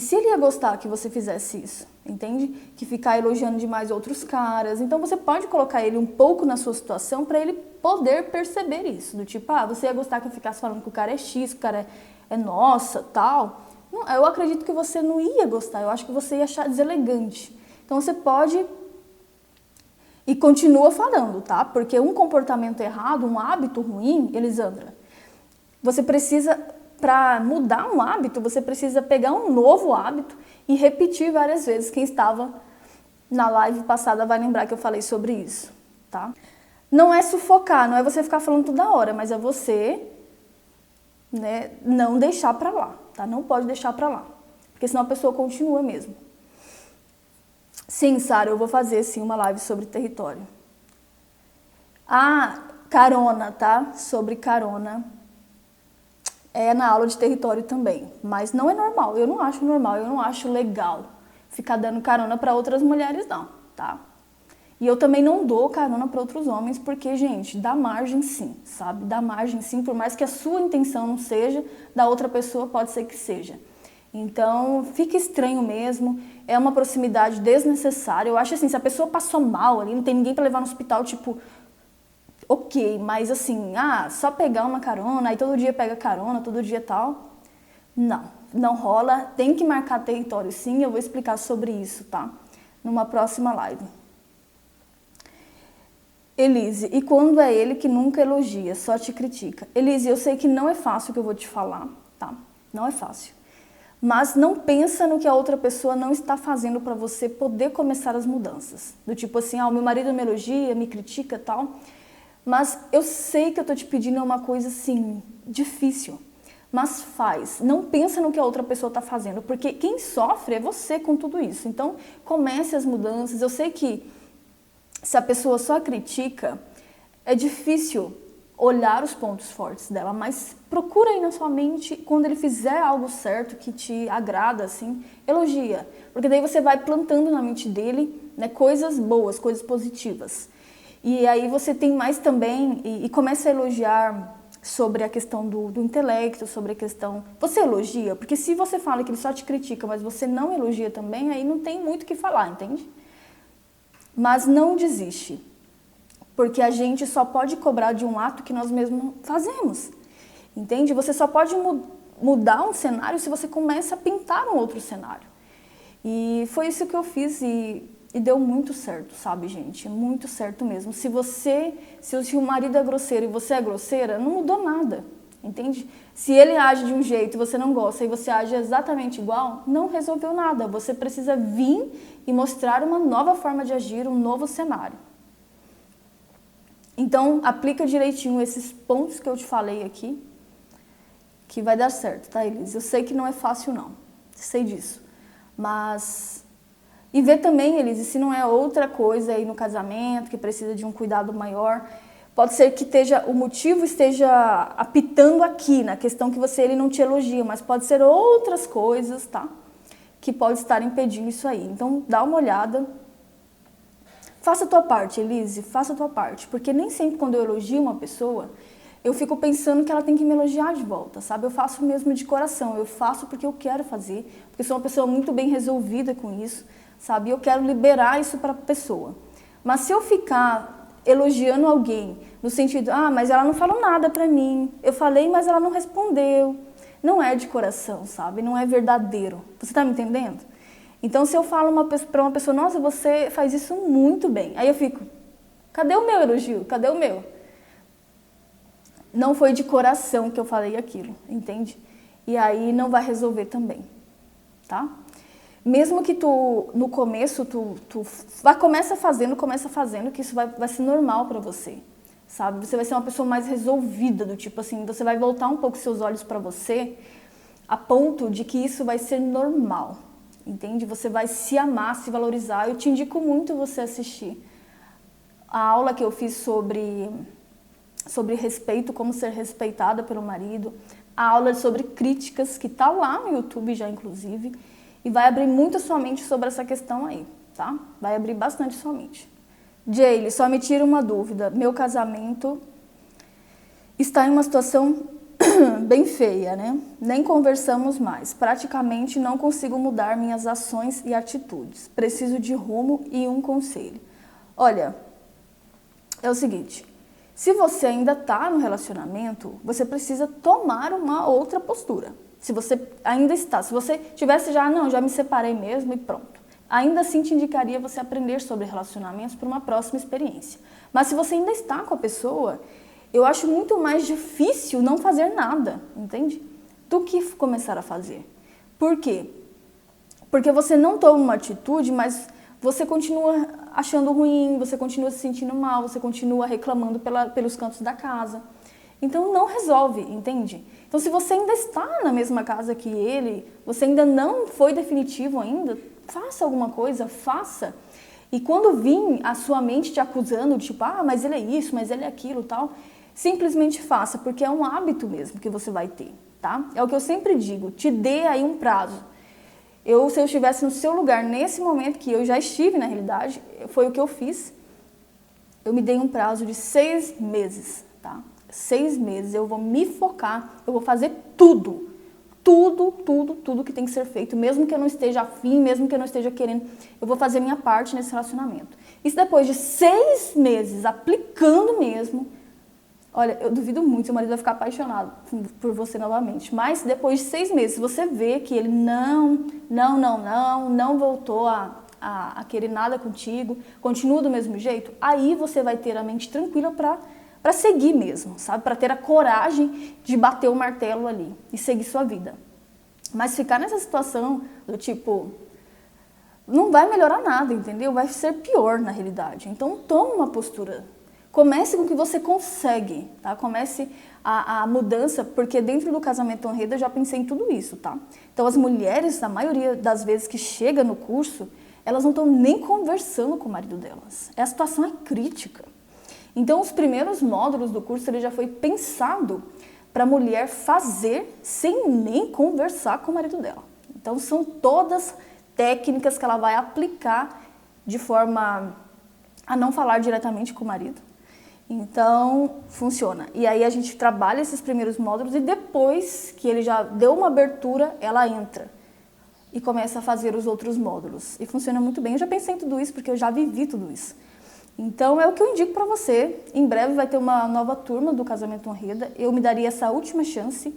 se ele ia gostar que você fizesse isso, entende? Que ficar elogiando demais outros caras. Então você pode colocar ele um pouco na sua situação para ele poder perceber isso. Do tipo, você ia gostar que eu ficasse falando que o cara é X, que o cara é nossa, tal. Não, eu acredito que você não ia gostar, eu acho que você ia achar deselegante. Então você pode... E continua falando, tá? Porque um comportamento errado, um hábito ruim, Elisandra, você precisa... Para mudar um hábito, você precisa pegar um novo hábito e repetir várias vezes. Quem estava na live passada vai lembrar que eu falei sobre isso, tá? Não é sufocar, não é você ficar falando toda hora, mas é você, né, não deixar para lá, tá? Não pode deixar para lá, porque senão a pessoa continua mesmo. Sim, Sara, eu vou fazer sim uma live sobre território. Carona, tá? Sobre carona. É na aula de território também, mas não é normal, eu não acho normal, eu não acho legal ficar dando carona para outras mulheres não, tá? E eu também não dou carona para outros homens, porque, gente, dá margem sim, sabe? Dá margem sim, por mais que a sua intenção não seja, da outra pessoa pode ser que seja. Então, fica estranho mesmo, é uma proximidade desnecessária. Eu acho assim, se a pessoa passou mal ali, não tem ninguém para levar no hospital, tipo... Ok, mas assim, só pegar uma carona, aí todo dia pega carona, todo dia tal. Não, não rola, tem que marcar território sim, eu vou explicar sobre isso, tá? Numa próxima live. Elise, e quando é ele que nunca elogia, só te critica? Elise, eu sei que não é fácil o que eu vou te falar, tá? Não é fácil. Mas não pensa no que a outra pessoa não está fazendo para você poder começar as mudanças. Do tipo assim, o meu marido me elogia, me critica e tal... Mas eu sei que eu tô te pedindo uma coisa assim, difícil, mas faz. Não pensa no que a outra pessoa tá fazendo, porque quem sofre é você com tudo isso. Então, comece as mudanças. Eu sei que se a pessoa só critica, é difícil olhar os pontos fortes dela, mas procura aí na sua mente, quando ele fizer algo certo, que te agrada, assim, elogia. Porque daí você vai plantando na mente dele, né, coisas boas, coisas positivas. E aí você tem mais também, e começa a elogiar sobre a questão do intelecto, sobre a questão... Você elogia, porque se você fala que ele só te critica, mas você não elogia também, aí não tem muito o que falar, entende? Mas não desiste, porque a gente só pode cobrar de um ato que nós mesmos fazemos, entende? Você só pode mudar um cenário se você começa a pintar um outro cenário. E foi isso que eu fiz e deu muito certo, sabe, gente? Muito certo mesmo. Se o marido é grosseiro e você é grosseira, não mudou nada, entende? Se ele age de um jeito e você não gosta e você age exatamente igual, não resolveu nada. Você precisa vir e mostrar uma nova forma de agir, um novo cenário. Então, aplica direitinho esses pontos que eu te falei aqui, que vai dar certo, tá, Elise? Eu sei que não é fácil, não. Sei disso. Mas... E ver também, Elise, se não é outra coisa aí no casamento, que precisa de um cuidado maior. Pode ser que o motivo esteja apitando aqui, na questão que ele não te elogia, mas pode ser outras coisas, tá? Que pode estar impedindo isso aí. Então, dá uma olhada. Faça a tua parte, Elise, faça a tua parte. Porque nem sempre quando eu elogio uma pessoa, eu fico pensando que ela tem que me elogiar de volta, sabe? Eu faço mesmo de coração, eu faço porque eu quero fazer, porque sou uma pessoa muito bem resolvida com isso, sabe? Eu quero liberar isso para a pessoa. Mas se eu ficar elogiando alguém no sentido, mas ela não falou nada para mim, eu falei, mas ela não respondeu, não é de coração, sabe? Não é verdadeiro. Você tá me entendendo? Então, se eu falo para uma pessoa, nossa, você faz isso muito bem, aí eu fico, cadê o meu elogio? Cadê o meu? não foi de coração que eu falei aquilo, entende? E aí não vai resolver também, tá? Mesmo que tu, no começo, começa fazendo, que isso vai ser normal pra você, sabe? Você vai ser uma pessoa mais resolvida, do tipo assim, você vai voltar um pouco seus olhos pra você, a ponto de que isso vai ser normal, entende? Você vai se amar, se valorizar. Eu te indico muito você assistir a aula que eu fiz sobre respeito, como ser respeitada pelo marido, a aula sobre críticas, que tá lá no YouTube já, inclusive, e vai abrir muito a sua mente sobre essa questão aí, tá? Vai abrir bastante sua mente. Jaylee, só me tira uma dúvida. Meu casamento está em uma situação bem feia, né? Nem conversamos mais. Praticamente não consigo mudar minhas ações e atitudes. Preciso de rumo e um conselho. Olha, é o seguinte, se você ainda está no relacionamento, você precisa tomar uma outra postura. Se você ainda está, se você tivesse já me separei mesmo e pronto. Ainda assim te indicaria você aprender sobre relacionamentos para uma próxima experiência. Mas se você ainda está com a pessoa, eu acho muito mais difícil não fazer nada, entende? Do que começar a fazer. Por quê? Porque você não toma uma atitude, mas você continua achando ruim, você continua se sentindo mal, você continua reclamando pelos cantos da casa. Então não resolve, entende? Então se você ainda está na mesma casa que ele, você ainda não foi definitivo ainda, faça alguma coisa, faça. E quando vir a sua mente te acusando, tipo, mas ele é isso, mas ele é aquilo, tal, simplesmente faça, porque é um hábito mesmo que você vai ter, tá? É o que eu sempre digo, te dê aí um prazo. Se eu estivesse no seu lugar nesse momento, que eu já estive na realidade, foi o que eu fiz, eu me dei um prazo de 6 meses, tá? 6 meses, eu vou me focar, eu vou fazer tudo que tem que ser feito, mesmo que eu não esteja afim, mesmo que eu não esteja querendo, eu vou fazer minha parte nesse relacionamento. E se depois de 6 meses aplicando mesmo, olha, eu duvido muito, seu marido vai ficar apaixonado por você novamente. Mas depois de 6 meses, se você vê que ele não voltou a querer nada contigo, continua do mesmo jeito, aí você vai ter a mente tranquila para seguir mesmo, sabe? Para ter a coragem de bater o martelo ali e seguir sua vida. Mas ficar nessa situação do tipo, não vai melhorar nada, entendeu? Vai ser pior na realidade. Então toma uma postura. Comece com o que você consegue, tá? Comece a mudança, porque dentro do Casamento Honreda eu já pensei em tudo isso, tá? Então as mulheres, a maioria das vezes que chega no curso, elas não estão nem conversando com o marido delas. A situação é crítica. Então os primeiros módulos do curso ele já foi pensado para a mulher fazer sem nem conversar com o marido dela. Então são todas técnicas que ela vai aplicar de forma a não falar diretamente com o marido. Então, funciona. E aí a gente trabalha esses primeiros módulos e depois que ele já deu uma abertura, ela entra e começa a fazer os outros módulos. E funciona muito bem. Eu já pensei em tudo isso porque eu já vivi tudo isso. Então, é o que eu indico para você. Em breve vai ter uma nova turma do Casamento Honreda. Eu me daria essa última chance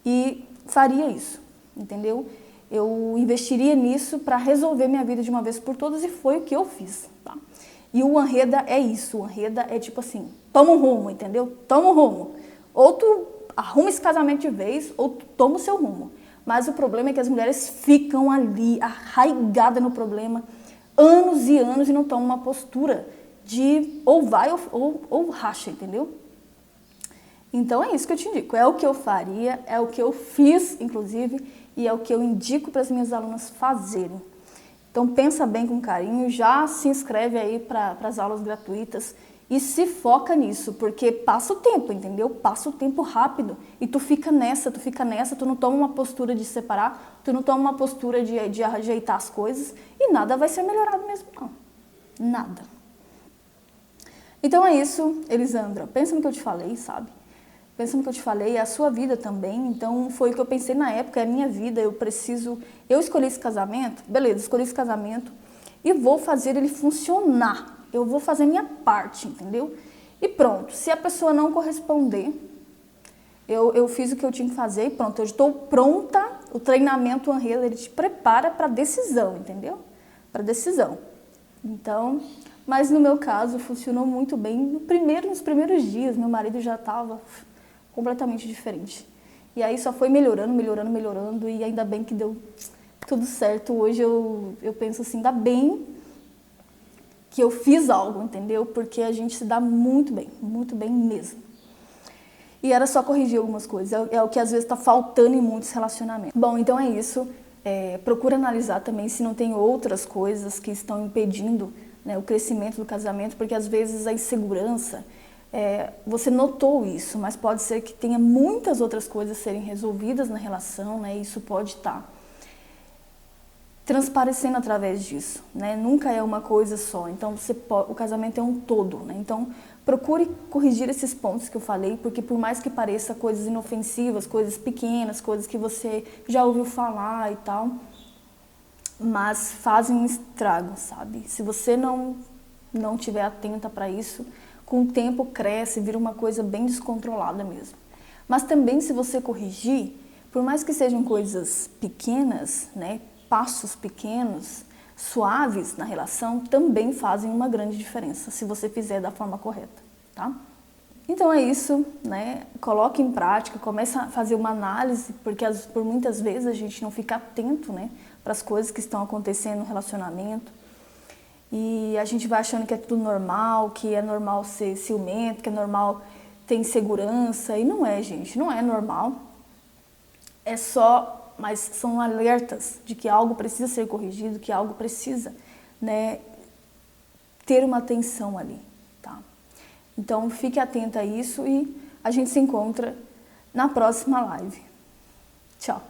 e faria isso, entendeu? Eu investiria nisso para resolver minha vida de uma vez por todas e foi o que eu fiz, tá? E o Honreda é isso, o Honreda é tipo assim, toma um rumo, entendeu? Toma um rumo. Ou tu arruma esse casamento de vez, ou tu toma o seu rumo. Mas o problema é que as mulheres ficam ali, arraigadas no problema, anos e anos e não tomam uma postura de ou vai ou racha, entendeu? Então é isso que eu te indico, é o que eu faria, é o que eu fiz, inclusive, e é o que eu indico para as minhas alunas fazerem. Então pensa bem com carinho, já se inscreve aí para as aulas gratuitas e se foca nisso, porque passa o tempo, entendeu? Passa o tempo rápido e tu fica nessa, tu não toma uma postura de separar, tu não toma uma postura de ajeitar as coisas e nada vai ser melhorado mesmo, não. Nada. Então é isso, Elisandra, pensa no que eu te falei, sabe? Pensa no que eu te falei, é a sua vida também, então foi o que eu pensei na época, é a minha vida, eu escolhi esse casamento, beleza, escolhi esse casamento e vou fazer ele funcionar, eu vou fazer minha parte, entendeu? E pronto, se a pessoa não corresponder, eu fiz o que eu tinha que fazer e pronto, eu estou pronta, o treinamento Honreda, ele te prepara para decisão, entendeu? Para decisão. Então, mas no meu caso funcionou muito bem, nos primeiros dias, meu marido já estava completamente diferente. E aí só foi melhorando, melhorando, melhorando, e ainda bem que deu tudo certo. Hoje eu penso assim, ainda bem que eu fiz algo, entendeu? Porque a gente se dá muito bem mesmo. E era só corrigir algumas coisas, é o que às vezes está faltando em muitos relacionamentos. Bom, então é isso. Procura analisar também se não tem outras coisas que estão impedindo, né, o crescimento do casamento, porque às vezes a insegurança, você notou isso, mas pode ser que tenha muitas outras coisas a serem resolvidas na relação, né, e isso pode estar transparecendo através disso, né? Nunca é uma coisa só, então o casamento é um todo, né? Então procure corrigir esses pontos que eu falei, porque por mais que pareça coisas inofensivas, coisas pequenas, coisas que você já ouviu falar e tal, mas fazem um estrago, sabe? Se você não estiver atenta para isso, com o tempo cresce, vira uma coisa bem descontrolada mesmo. Mas também se você corrigir, por mais que sejam coisas pequenas, né? Passos pequenos, suaves na relação, também fazem uma grande diferença, se você fizer da forma correta, tá? Então é isso, né? Coloque em prática, comece a fazer uma análise, porque por muitas vezes a gente não fica atento, né, para as coisas que estão acontecendo no relacionamento. E a gente vai achando que é tudo normal, que é normal ser ciumento, que é normal ter insegurança, e não é, gente, não é normal. É só... mas são alertas de que algo precisa ser corrigido, que algo precisa, né, ter uma atenção ali, tá? Então, fique atenta a isso e a gente se encontra na próxima live. Tchau!